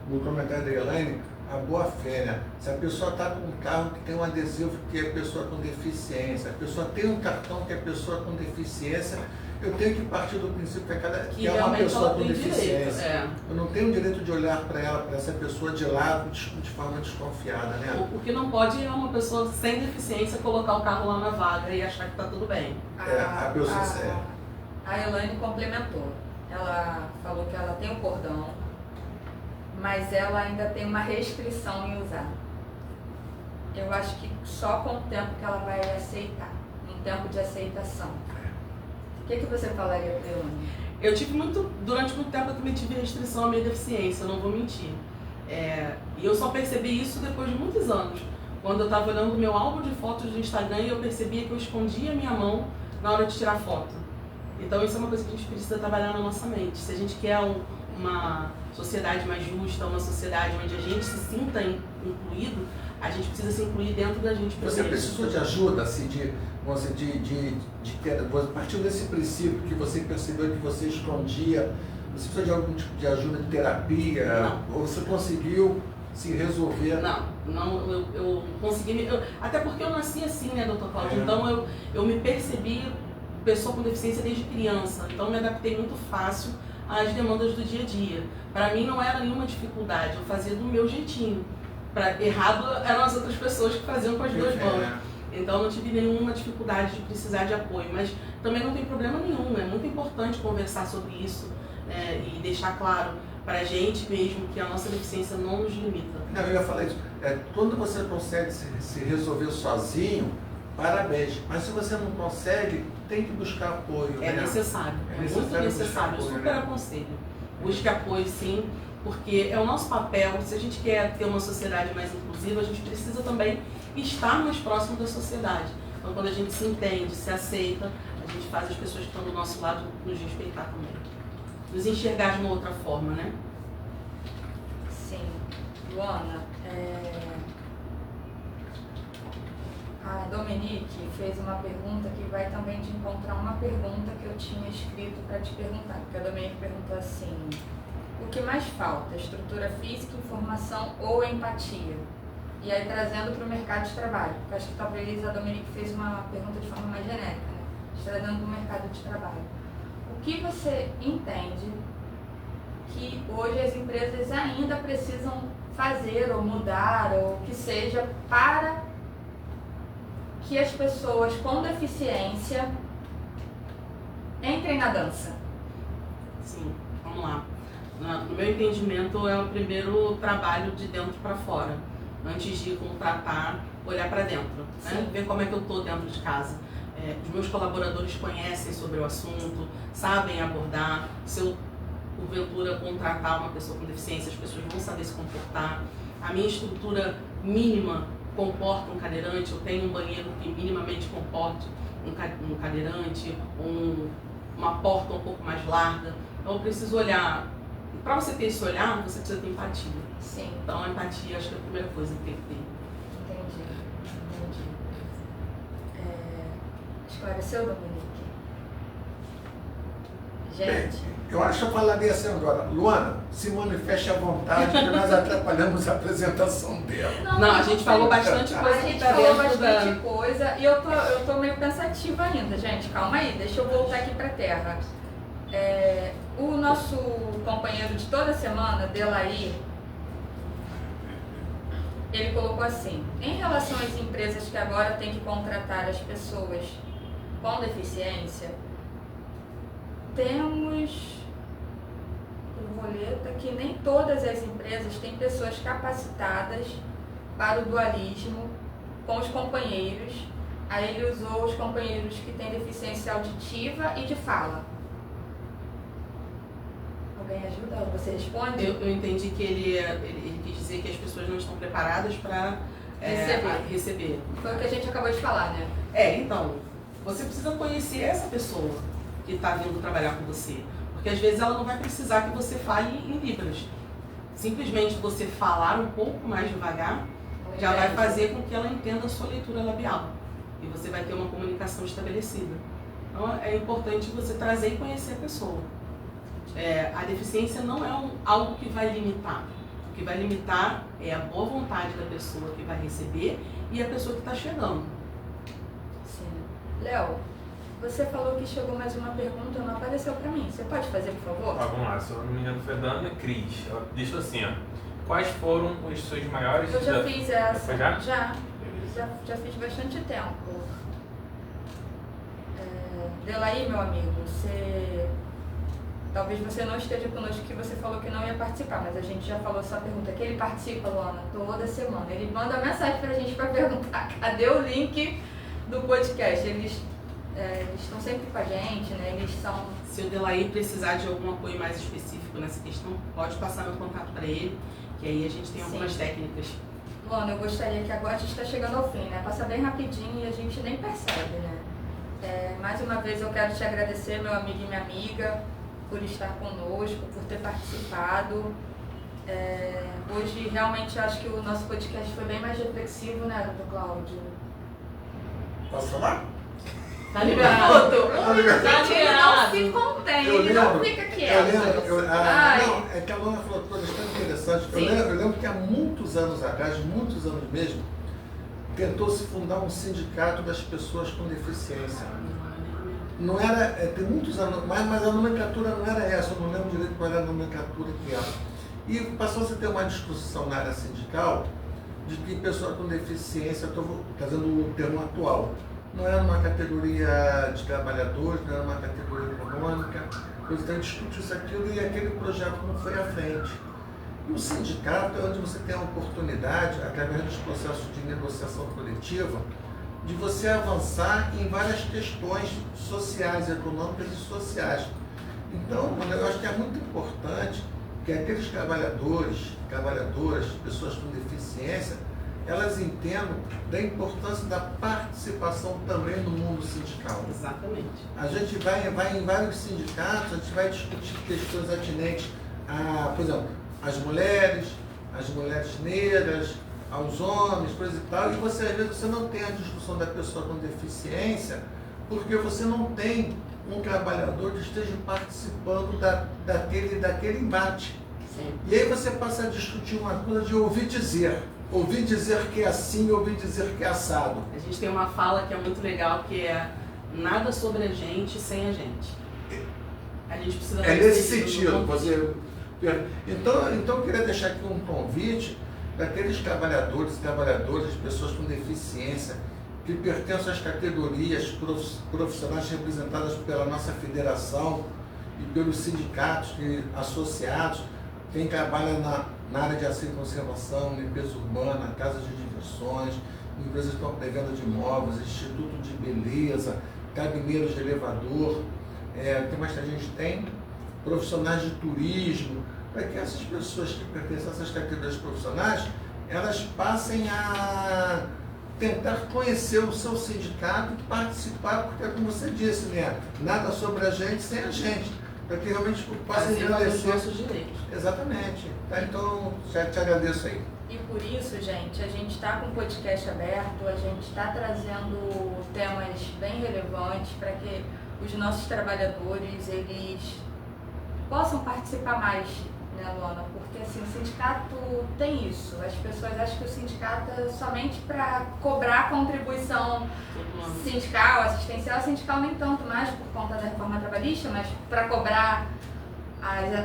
no comentário da Elaine, a boa-fé, né? Se a pessoa está com um carro que tem um adesivo que é pessoa com deficiência, a pessoa tem um cartão que é pessoa com deficiência, eu tenho que partir do princípio que é uma pessoa com deficiência. Eu não tenho o direito de olhar para ela, para essa pessoa de lado, de forma desconfiada, né? O que não pode é uma pessoa sem deficiência colocar o carro lá na vaga e achar que está tudo bem. A pessoa séria. A Elaine complementou. Ela falou que ela tem o cordão, mas ela ainda tem uma restrição em usar. Eu acho que só com o tempo que ela vai aceitar, um tempo de aceitação. O que você falaria para Elaine? Eu tive durante muito tempo eu também tive restrição à minha deficiência, eu não vou mentir. E eu só percebi isso depois de muitos anos. Quando eu estava olhando o meu álbum de fotos do Instagram e eu percebia que eu escondia a minha mão na hora de tirar foto. Então isso é uma coisa que a gente precisa trabalhar na nossa mente. Se a gente quer uma sociedade mais justa, uma sociedade onde a gente se sinta incluído, a gente precisa se incluir dentro da gente primeiro. Você precisou de ajuda, assim, partiu desse princípio que você percebeu que você escondia, você precisou de algum tipo de ajuda de terapia? Não. Ou você conseguiu se resolver? Não, eu consegui, até porque eu nasci assim, né, doutor Cláudio? Então eu me percebi pessoa com deficiência desde criança, então me adaptei muito fácil às demandas do dia a dia. Para mim não era nenhuma dificuldade, eu fazia do meu jeitinho. Errado eram as outras pessoas que faziam com as duas mãos. Então não tive nenhuma dificuldade de precisar de apoio, mas também não tem problema nenhum, é muito importante conversar sobre isso e deixar claro para a gente mesmo que a nossa deficiência não nos limita. Não, eu ia falar isso, quando você consegue se resolver sozinho, parabéns, mas se você não consegue, tem que buscar apoio. É necessário, muito necessário, eu super aconselho. Busque apoio sim, porque é o nosso papel, se a gente quer ter uma sociedade mais inclusiva, a gente precisa também estar mais próximo da sociedade. Então quando a gente se entende, se aceita, a gente faz as pessoas que estão do nosso lado nos respeitar também. Nos enxergar de uma outra forma, né? Sim. Luana, a Dominique fez uma pergunta que vai também te encontrar uma pergunta que eu tinha escrito para te perguntar. Porque a Dominique perguntou assim: o que mais falta? Estrutura física, informação ou empatia? E aí trazendo para o mercado de trabalho. Porque acho que talvez a Dominique fez uma pergunta de forma mais genérica, né? Trazendo para o mercado de trabalho. O que você entende que hoje as empresas ainda precisam fazer ou mudar ou que seja para que as pessoas com deficiência entrem na dança? Sim, vamos lá. No meu entendimento, é o primeiro trabalho de dentro para fora. Antes de contratar, olhar para dentro, né? Ver como é que eu estou dentro de casa. Os meus colaboradores conhecem sobre o assunto, sabem abordar. Se eu, porventura, contratar uma pessoa com deficiência, as pessoas vão saber se comportar. A minha estrutura mínima comporta um cadeirante, eu tenho um banheiro que minimamente comporte um cadeirante, uma porta um pouco mais larga. Então eu preciso olhar. Para você ter esse olhar, você precisa ter empatia. Sim. Então a empatia acho que é a primeira coisa que tem que ter. Entendi. Esclareceu, Dominique? Gente. Eu acho que eu falaria assim agora: Luana, se manifeste à vontade, porque nós atrapalhamos a apresentação dela. Não, a gente falou bastante coisa. A gente falou bastante coisa e eu tô meio pensativa ainda, gente. Calma aí, deixa eu voltar aqui pra terra. O nosso companheiro de toda semana, Delaí, ele colocou assim: em relação às empresas que agora têm que contratar as pessoas com deficiência, temos borboleta que nem todas as empresas têm pessoas capacitadas para o dualismo com os companheiros. Aí ele usou os companheiros que têm deficiência auditiva e de fala. Alguém ajuda? Você responde? Eu entendi que ele quis dizer que as pessoas não estão preparadas para receber. Foi o que a gente acabou de falar, né? Então, você precisa conhecer essa pessoa que está vindo trabalhar com você. Porque às vezes ela não vai precisar que você fale em libras. Simplesmente você falar um pouco mais devagar, já vai Entende? fazer com que ela entenda a sua leitura labial. E você vai ter uma comunicação estabelecida. Então é importante você trazer e conhecer a pessoa. A deficiência não é algo que vai limitar. O que vai limitar é a boa vontade da pessoa que vai receber e a pessoa que está chegando. Sim. Léo, você falou que chegou mais uma pergunta, não apareceu para mim. Você pode fazer, por favor? Vamos lá, se eu não me engano foi da Ana Cris. Ela deixou assim, ó. Quais foram os seus maiores Eu já fiz essa. Foi já? Já fiz bastante tempo. Delaí, meu amigo, talvez você não esteja conosco, que você falou que não ia participar, mas a gente já falou essa pergunta, que ele participa, Luana, toda semana. Ele manda mensagem pra gente pra perguntar, cadê o link do podcast? Eles estão sempre com a gente, né? Eles são... Se o Delaí precisar de algum apoio mais específico nessa questão, pode passar meu contato para ele, que aí a gente tem algumas técnicas. Luana, eu gostaria que agora a gente está chegando ao fim, né? Passa bem rapidinho e a gente nem percebe, né? Mais uma vez eu quero te agradecer, meu amigo e minha amiga, por estar conosco, por ter participado. Hoje realmente acho que o nosso podcast foi bem mais reflexivo, né, doutor Cláudio? Posso falar? Tá liberado. Tá liberado. Ele não se contém, ele não fica quieto. Não, é que a Luana falou coisas tão interessantes. Eu lembro que há muitos anos atrás, muitos anos mesmo, tentou-se fundar um sindicato das pessoas com deficiência. Não era, tem muitos anos, mas a nomenclatura não era essa, eu não lembro direito qual era a nomenclatura que era. E passou-se a ter uma discussão na área sindical de que pessoa com deficiência, eu estou trazendo o termo atual, não era uma categoria de trabalhadores, não era uma categoria econômica, então discutiu isso, aquilo, e aquele projeto não foi à frente. E o sindicato é onde você tem a oportunidade, através dos processos de negociação coletiva, de você avançar em várias questões sociais, econômicas e sociais. Então, eu acho que é muito importante que aqueles trabalhadores, trabalhadoras, pessoas com deficiência, elas entendam da importância da participação também no mundo sindical. Exatamente. A gente vai em vários sindicatos, a gente vai discutir questões atinentes a, por exemplo, as mulheres negras, aos homens, coisa e tal, e você, às vezes, você não tem a discussão da pessoa com deficiência, porque você não tem um trabalhador que esteja participando daquele embate. Sim. E aí você passa a discutir uma coisa de ouvir dizer que é assim, ouvir dizer que é assado. A gente tem uma fala que é muito legal, que é nada sobre a gente sem a gente. A gente precisa... É nesse sentido. Então eu queria deixar aqui um convite para aqueles trabalhadores e trabalhadoras, pessoas com deficiência, que pertencem às categorias profissionais representadas pela nossa federação e pelos sindicatos associados, quem trabalha na área de asilo e conservação, limpeza urbana, casas de diversões, empresas que estão pré-venda de imóveis, instituto de beleza, cabineiros de elevador, que mais que a gente tem? Profissionais de turismo, para que essas pessoas que pertencem a essas categorias profissionais, elas passem a tentar conhecer o seu sindicato e participar, porque, como você disse, né, nada sobre a gente sem a gente, para que realmente possam engrandecer os nossos direitos. Exatamente. Tá, então, já te agradeço aí. E por isso, gente, a gente está com o podcast aberto, a gente está trazendo temas bem relevantes para que os nossos trabalhadores, eles possam participar mais, né, Luana? Porque assim, o sindicato tem isso. As pessoas acham que o sindicato é somente para cobrar contribuição sindical, assistencial, sindical nem tanto mais por conta da reforma trabalhista, mas para cobrar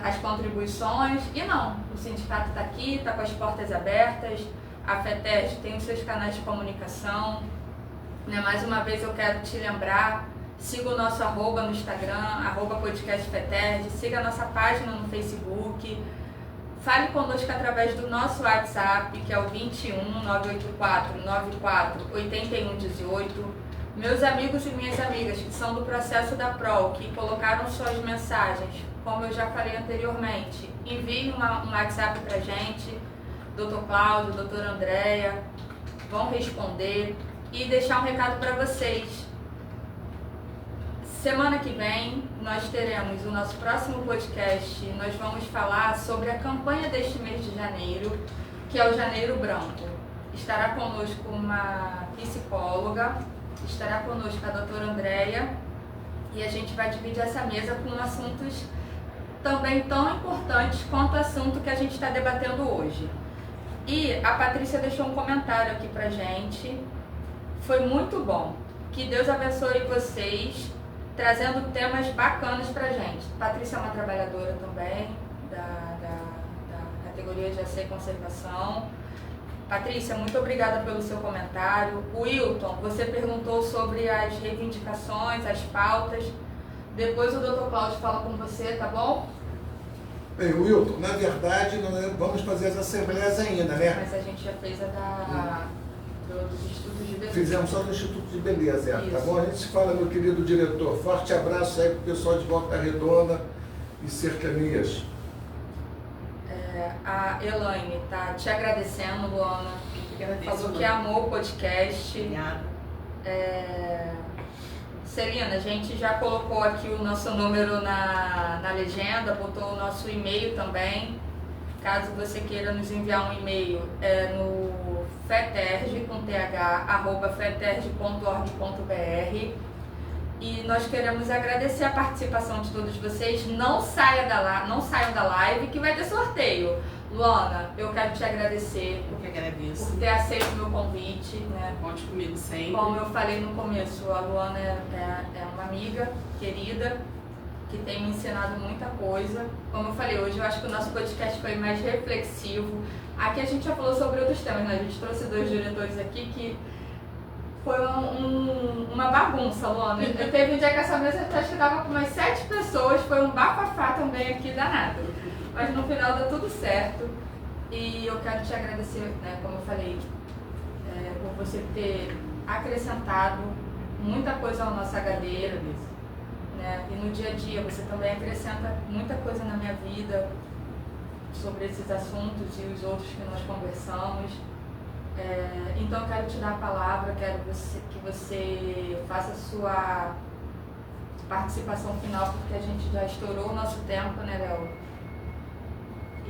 as contribuições. E não, o sindicato está aqui, está com as portas abertas, a FETESG tem os seus canais de comunicação, né? Mais uma vez eu quero te lembrar, siga o nosso @ no Instagram, @podcastfetesg, siga a nossa página no Facebook, fale conosco através do nosso WhatsApp, que é o 21 984 94 81 18. Meus amigos e minhas amigas que são do processo da PROL, que colocaram suas mensagens, como eu já falei anteriormente, enviem um WhatsApp pra gente, Dr. Cláudio, doutora Andréia, vão responder e deixar um recado para vocês. Semana que vem nós teremos o nosso próximo podcast, nós vamos falar sobre a campanha deste mês de janeiro, que é o Janeiro Branco. estará conosco uma psicóloga, estará conosco a doutora Andréia, e a gente vai dividir essa mesa com assuntos também tão importantes quanto o assunto que a gente está debatendo hoje. E a Patrícia deixou um comentário aqui pra gente, foi muito bom. Que Deus abençoe vocês, trazendo temas bacanas pra gente. Patrícia é uma trabalhadora também da categoria de AC Conservação. Patrícia, muito obrigada pelo seu comentário. Wilton, você perguntou sobre as reivindicações, as pautas. Depois o Dr. Cláudio fala com você, tá bom? Bem, Wilton, na verdade, não vamos fazer as assembleias ainda, né? Mas a gente já fez a dos estudos de beleza. Fizemos só no Instituto de Beleza, tá Isso. bom? A gente se fala, meu querido diretor. Forte abraço aí pro pessoal de Volta Redonda e Cercanias. A Elaine tá te agradecendo, Luana. Agradeço, Falou que Luana. amou o podcast. Obrigada. Celina, a gente já colocou aqui o nosso número na legenda, botou o nosso e-mail também. Caso você queira nos enviar um e-mail, é no feterg@feterg.org.br. E nós queremos agradecer a participação de todos vocês. Não saiam da live que vai ter sorteio. Luana, eu quero te agradecer Eu que agradeço. por ter aceito o meu convite, né? Conte comigo sempre. Como eu falei no começo, a Luana é uma amiga querida que tem me ensinado muita coisa. Como eu falei, hoje eu acho que o nosso podcast foi mais reflexivo. Aqui a gente já falou sobre outros temas, né? A gente trouxe 2 diretores aqui que foi uma bagunça, Luana. Eu teve um dia que essa mesa acho que estava com umas 7 pessoas, foi um bafafá também aqui danado. Mas no final deu tudo certo. E eu quero te agradecer, né, como eu falei, por você ter acrescentado muita coisa ao nosso HD, né? E no dia a dia você também acrescenta muita coisa na minha vida sobre esses assuntos e os outros que nós conversamos. Então eu quero te dar a palavra, quero que você faça a sua participação final, porque a gente já estourou o nosso tempo, né, Léo?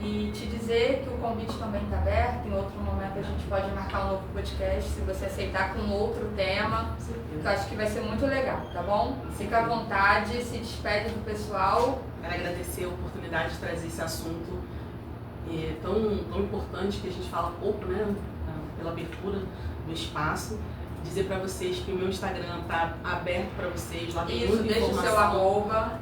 E te dizer que o convite também está aberto, em outro momento a gente pode marcar um novo podcast, se você aceitar com outro tema, que eu acho que vai ser muito legal, tá bom? Fica à vontade, se despede do pessoal. Quero agradecer a oportunidade de trazer esse assunto tão importante que a gente fala pouco, né? Pela abertura do espaço. Dizer para vocês que o meu Instagram tá aberto para vocês, lá tem Isso, muita deixa o informação. seu arroba.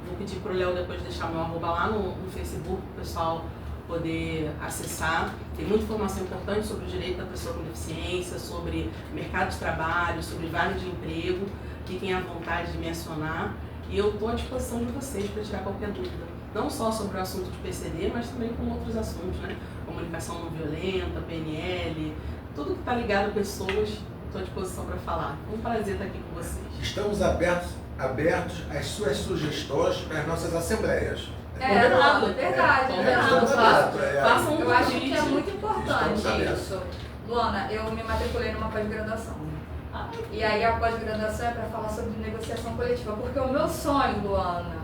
Vou pedir pro Léo depois deixar meu arroba lá no Facebook, para o pessoal poder acessar. Tem muita informação importante sobre o direito da pessoa com deficiência, sobre mercado de trabalho, sobre vagas de emprego. Fiquem à vontade de me acionar. E eu estou à disposição de vocês para tirar qualquer dúvida. Não só sobre o assunto de PCD, mas também com outros assuntos, né? Comunicação não violenta, PNL, tudo que está ligado a pessoas, estou à disposição para falar. É um prazer estar aqui com vocês. Estamos abertos às suas sugestões para as nossas assembleias. Verdade. estamos abertos. Façam um Eu acho que é convite. muito importante Estamos abertos. isso. Luana, eu me matriculei numa pós-graduação. E aí a pós-graduação é para falar sobre negociação coletiva. Porque o meu sonho, Luana,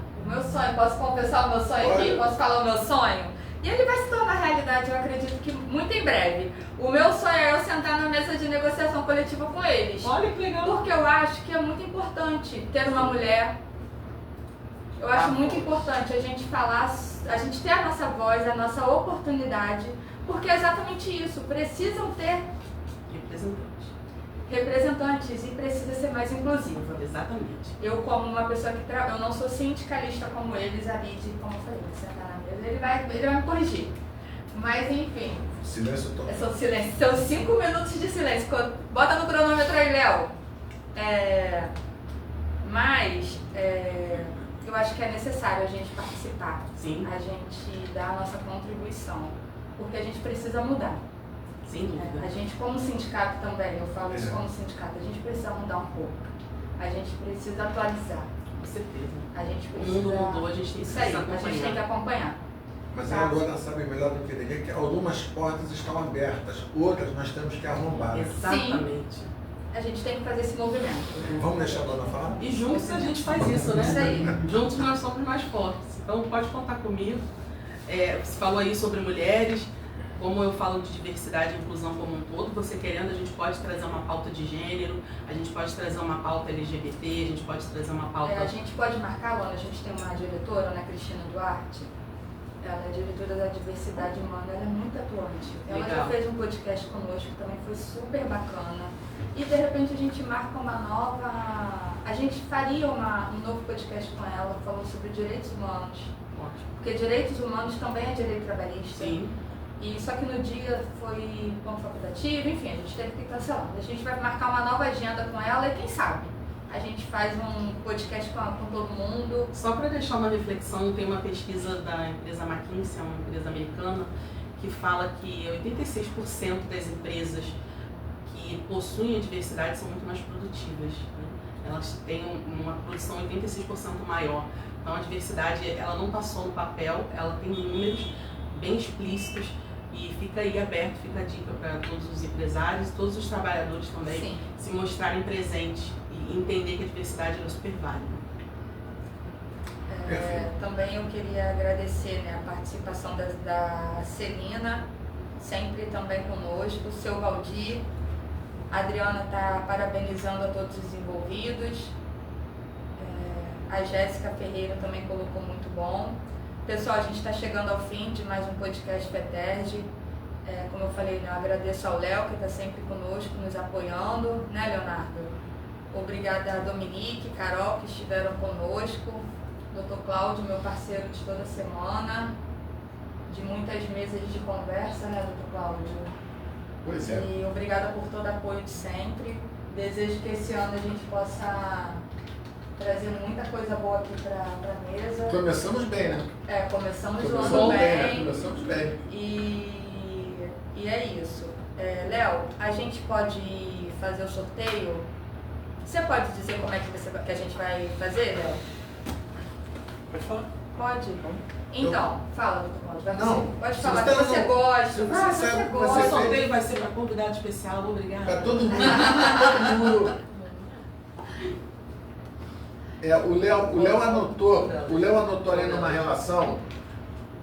posso confessar o meu sonho aqui? Olha. Posso falar o meu sonho? E ele vai se tornar realidade, eu acredito que muito em breve. O meu sonho é eu sentar na mesa de negociação coletiva com eles. Olha que legal. Porque eu acho que é muito importante ter uma mulher. Eu acho muito importante a gente falar, a gente ter a nossa voz, a nossa oportunidade, porque é exatamente isso. Precisam ter representantes e precisa ser mais inclusiva. Exatamente. Eu, como uma pessoa que eu não sou sindicalista como eles, a Lid, como eu falei, sentar na mesa, ele vai me corrigir. Mas enfim. Silêncio total. São silêncio. São 5 minutos de silêncio. Bota no cronômetro aí, Léo. Mas eu acho que é necessário a gente participar. Sim. A gente dar a nossa contribuição. Porque a gente precisa mudar. Sem dúvida. A gente, como sindicato também, eu falo isso como sindicato, a gente precisa mudar um pouco. A gente precisa atualizar. Com certeza. A gente O precisa. mundo mudou, a gente tem que Isso aí, se a gente tem que acompanhar. acompanhar. Mas a Luana sabe melhor do que ninguém que algumas portas estão abertas, outras nós temos que arrombar. Exatamente. A gente tem que fazer esse movimento. Vamos deixar a Luana falar? E juntos a gente faz isso, né? Isso aí. Juntos nós somos mais fortes. Então pode contar comigo. Você falou aí sobre mulheres. Como eu falo de diversidade e inclusão como um todo, você querendo, a gente pode trazer uma pauta de gênero, a gente pode trazer uma pauta LGBT, a gente pode trazer uma pauta... A gente pode marcar, Luana, a gente tem uma diretora, Ana Cristina Duarte, ela é diretora da diversidade humana, ela é muito atuante. Ela Legal. já fez um podcast conosco, também foi super bacana. E de repente a gente marca uma nova... A gente faria um novo podcast com ela, falando sobre direitos humanos. Ótimo. Porque direitos humanos também é direito trabalhista. Sim. E só que no dia foi ponto facultativo, enfim, a gente teve que cancelar. A gente vai marcar uma nova agenda com ela e quem sabe a gente faz um podcast com todo mundo. Só para deixar uma reflexão, tem uma pesquisa da empresa McKinsey, uma empresa americana, que fala que 86% das empresas que possuem a diversidade são muito mais produtivas, né? Elas têm uma produção 86% maior. Então a diversidade, ela não passou no papel, ela tem números bem explícitos e fica aí aberto, fica a dica para todos os empresários, todos os trabalhadores também, Sim. se mostrarem presentes e entender que a diversidade é super válida. Também eu queria agradecer, né, a participação da Celina, sempre também conosco, o seu Valdir. A Adriana está parabenizando a todos os envolvidos. A Jéssica Ferreira também colocou muito bom. Pessoal, a gente está chegando ao fim de mais um podcast FETERJ. Como eu falei, né, eu agradeço ao Léo, que está sempre conosco, nos apoiando, né, Leonardo? Obrigada a Dominique, Carol, que estiveram conosco. Dr. Cláudio, meu parceiro de toda semana, de muitas mesas de conversa, né, Dr. Cláudio? Pois é. E obrigada por todo o apoio de sempre. Desejo que esse ano a gente possa trazer muita coisa boa aqui para a mesa. Começamos bem, né? Começamos o Começamos ano bem, né? bem. Começamos bem. E é isso. Léo, a gente pode fazer o sorteio? Você pode dizer como é que a gente vai fazer, Léo? Pode falar. Pode? Então, fala, doutor Cláudio. Vai Não, você. Pode se falar você que você não- gosta. se você Você sabe- gosta. O sorteio vai ser para convidado especial, obrigada. Para todo mundo. Todo mundo. O Léo anotou ali numa relação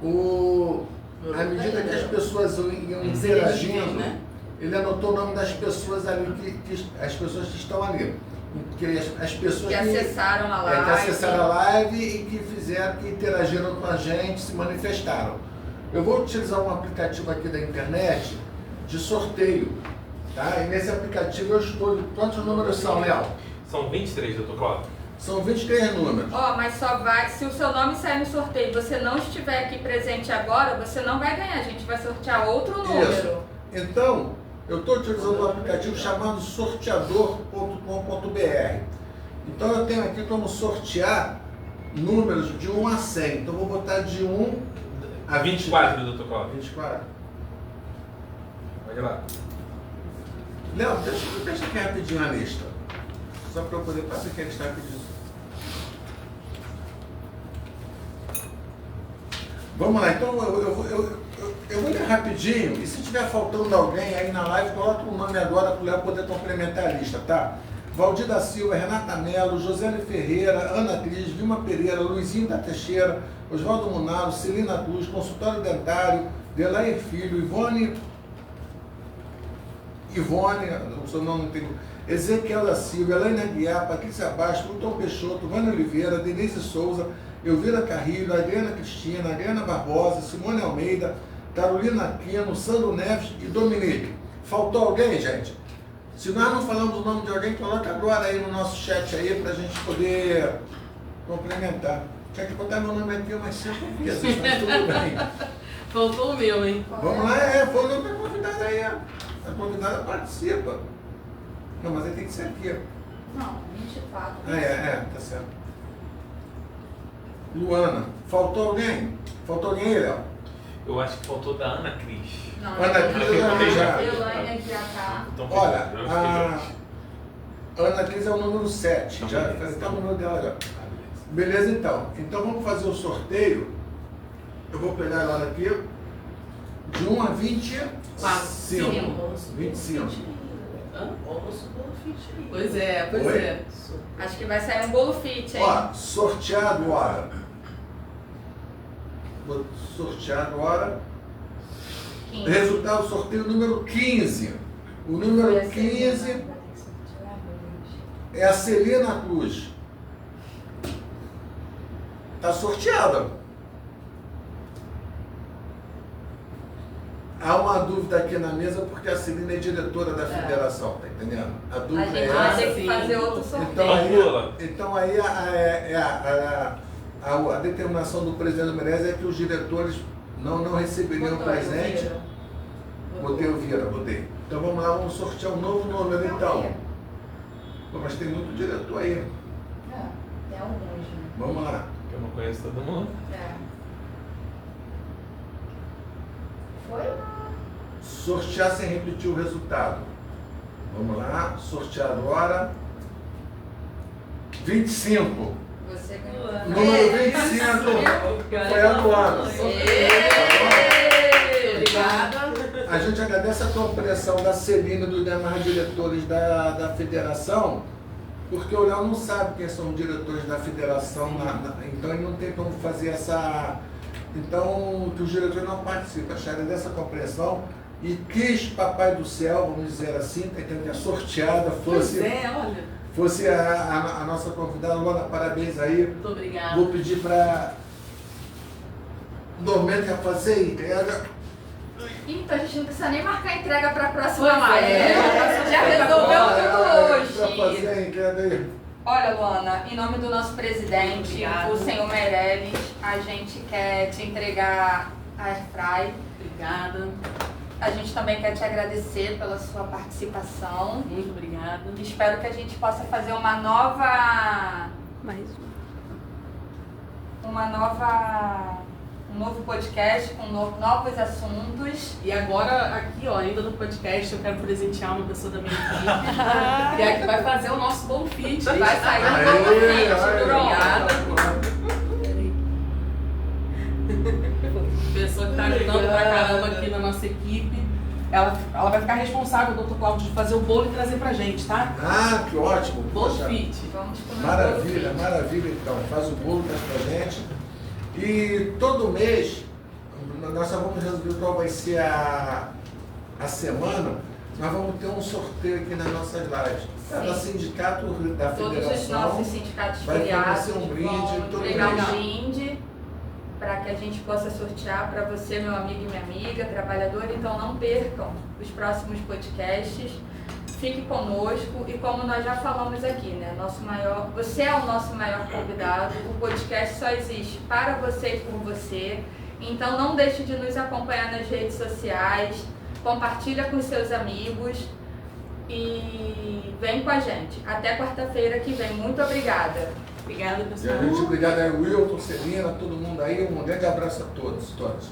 à medida que as pessoas iam interagindo, né? ele anotou o nome das pessoas ali, as pessoas que estão ali. As pessoas Que acessaram a que live. acessaram a live e que interagiram com a gente, se manifestaram. Eu vou utilizar um aplicativo aqui da internet de sorteio, tá? E nesse aplicativo eu escolho quantos números são, Léo? São 23, doutor Cláudio. São 23 números. Mas só vai, se o seu nome sair no sorteio e você não estiver aqui presente agora, você não vai ganhar, a gente vai sortear outro número. Isso. Então, eu estou utilizando um aplicativo chamado sorteador.com.br. Então eu tenho aqui como sortear números de 1 a 100. Então eu vou botar de 1 A 24, doutor Cláudio. 24. Pode ir lá. Léo, deixa aqui rapidinho a lista. Só para eu poder passar aqui a lista rapidinho. Vamos lá, então eu vou ler rapidinho e se tiver faltando alguém aí na live, coloca o nome agora para o Léo poder complementar a lista, tá? Valdir da Silva, Renata Mello, Josiane Ferreira, Ana Cris, Vilma Pereira, Luizinho da Teixeira, Oswaldo Munaro, Celina Cruz, Consultório Dentário, Delair Filho, Ivone, o seu nome não tem... Ezequiel da Silva, Elaine Aguiar, Patrícia Bastos, Luton Peixoto, Vânia Oliveira, Denise Souza, Elvira Carrilho, Adriana Cristina, Adriana Barbosa, Simone Almeida, Carolina Aquino, Sandro Neves e Dominique. Faltou alguém, gente? Se nós não falamos o nome de alguém, coloca agora aí no nosso chat aí pra gente poder complementar. Tinha que botar meu nome aqui umas 5 vezes, mas tudo bem. Faltou o meu, hein? Vamos lá, foi o nome da convidada aí. A convidada participa. Não, mas aí tem que ser aqui. Não, 24. Tá certo. Luana, faltou alguém? Faltou alguém aí, Léo? Eu acho que faltou da Ana Cris. Não, Ana Cris, eu já. Elaine Aguiar. Então, Olha, eu a fiquei Ana Cris é o número 7. Então, Já beleza. está o número dela já. Beleza, então. Então vamos fazer o sorteio. Eu vou pegar agora aqui. De 1 a 25. 25. Pois é, pois Oi? é. Acho que vai sair um bolo fit, hein? Ó, sortear agora. Vou sortear agora. 15. Resultado do sorteio número 15. O número 15 é a Celina Cruz. Está sorteada. Há uma dúvida aqui na mesa porque a Celina é diretora da federação, tá entendendo? A A dúvida gente é vai essa. ter que fazer outro sorteio. Então aí a determinação do presidente Meirelles é que os diretores não receberiam o presente. Botei o Vieira, botei. Então vamos lá, vamos sortear um novo número então. Pô, mas tem muito diretor aí. Tem alguns, né? Vamos lá. Eu não conheço todo mundo. Foi? Sortear sem repetir o resultado. Vamos lá, sortear agora. 25. Você ganhou. Número 25. Foi a Luana. Obrigada. A gente agradece a compreensão da Celina e dos demais diretores da federação, porque o Léo não sabe quem são os diretores da federação, então ele não tem como fazer essa... Então, que os diretores não participam. Acharam dessa compreensão e quis Papai do Céu, vamos dizer assim, tentando que a sorteada fosse a nossa convidada. Luana, parabéns aí. Muito obrigada. Vou pedir para Domênica fazer a entrega. Então a gente não precisa nem marcar a entrega para a próxima Pois live. é. Já resolveu tudo Para hoje. fazer a entrega aí. Olha, Luana, em nome do nosso presidente, Obrigada. o senhor Meirelles, a gente quer te entregar a Airfry. Obrigada. A gente também quer te agradecer pela sua participação. Muito obrigada. Espero que a gente possa fazer uma nova... um novo podcast com novos assuntos. E agora, aqui, ó, ainda no podcast, eu quero presentear uma pessoa da minha equipe, que é a que vai fazer o nosso bom fit. Vai sair um Aê, novo vídeo, aê, pronto. Pessoa que tá ajudando pra caramba aqui na nossa equipe. Ela vai ficar responsável, doutor Cláudio, de fazer o bolo e trazer pra gente, tá? Ah, que ótimo. Bolo Poxa, fit. Vamos comer maravilha, um bolo. maravilha então. Faz o bolo, traz pra gente. E todo mês, nós só vamos resolver qual vai ser a semana, nós vamos ter um sorteio aqui nas nossas lives. Cada sindicato da Todos os federação nossos sindicatos vai filiados fornecer um brinde, vão todo entregar mês. um brinde para que a gente possa sortear para você, meu amigo e minha amiga, trabalhador. Então não percam os próximos podcasts. Fique conosco e como nós já falamos aqui, né? Você é o nosso maior convidado. O podcast só existe para você e por você. Então não deixe de nos acompanhar nas redes sociais. Compartilha com seus amigos e vem com a gente. Até quarta-feira que vem. Muito obrigada. Obrigada, E pessoal. a gente, obrigado aí, Wilton, Celina, todo mundo aí. Um grande abraço a todos, todas.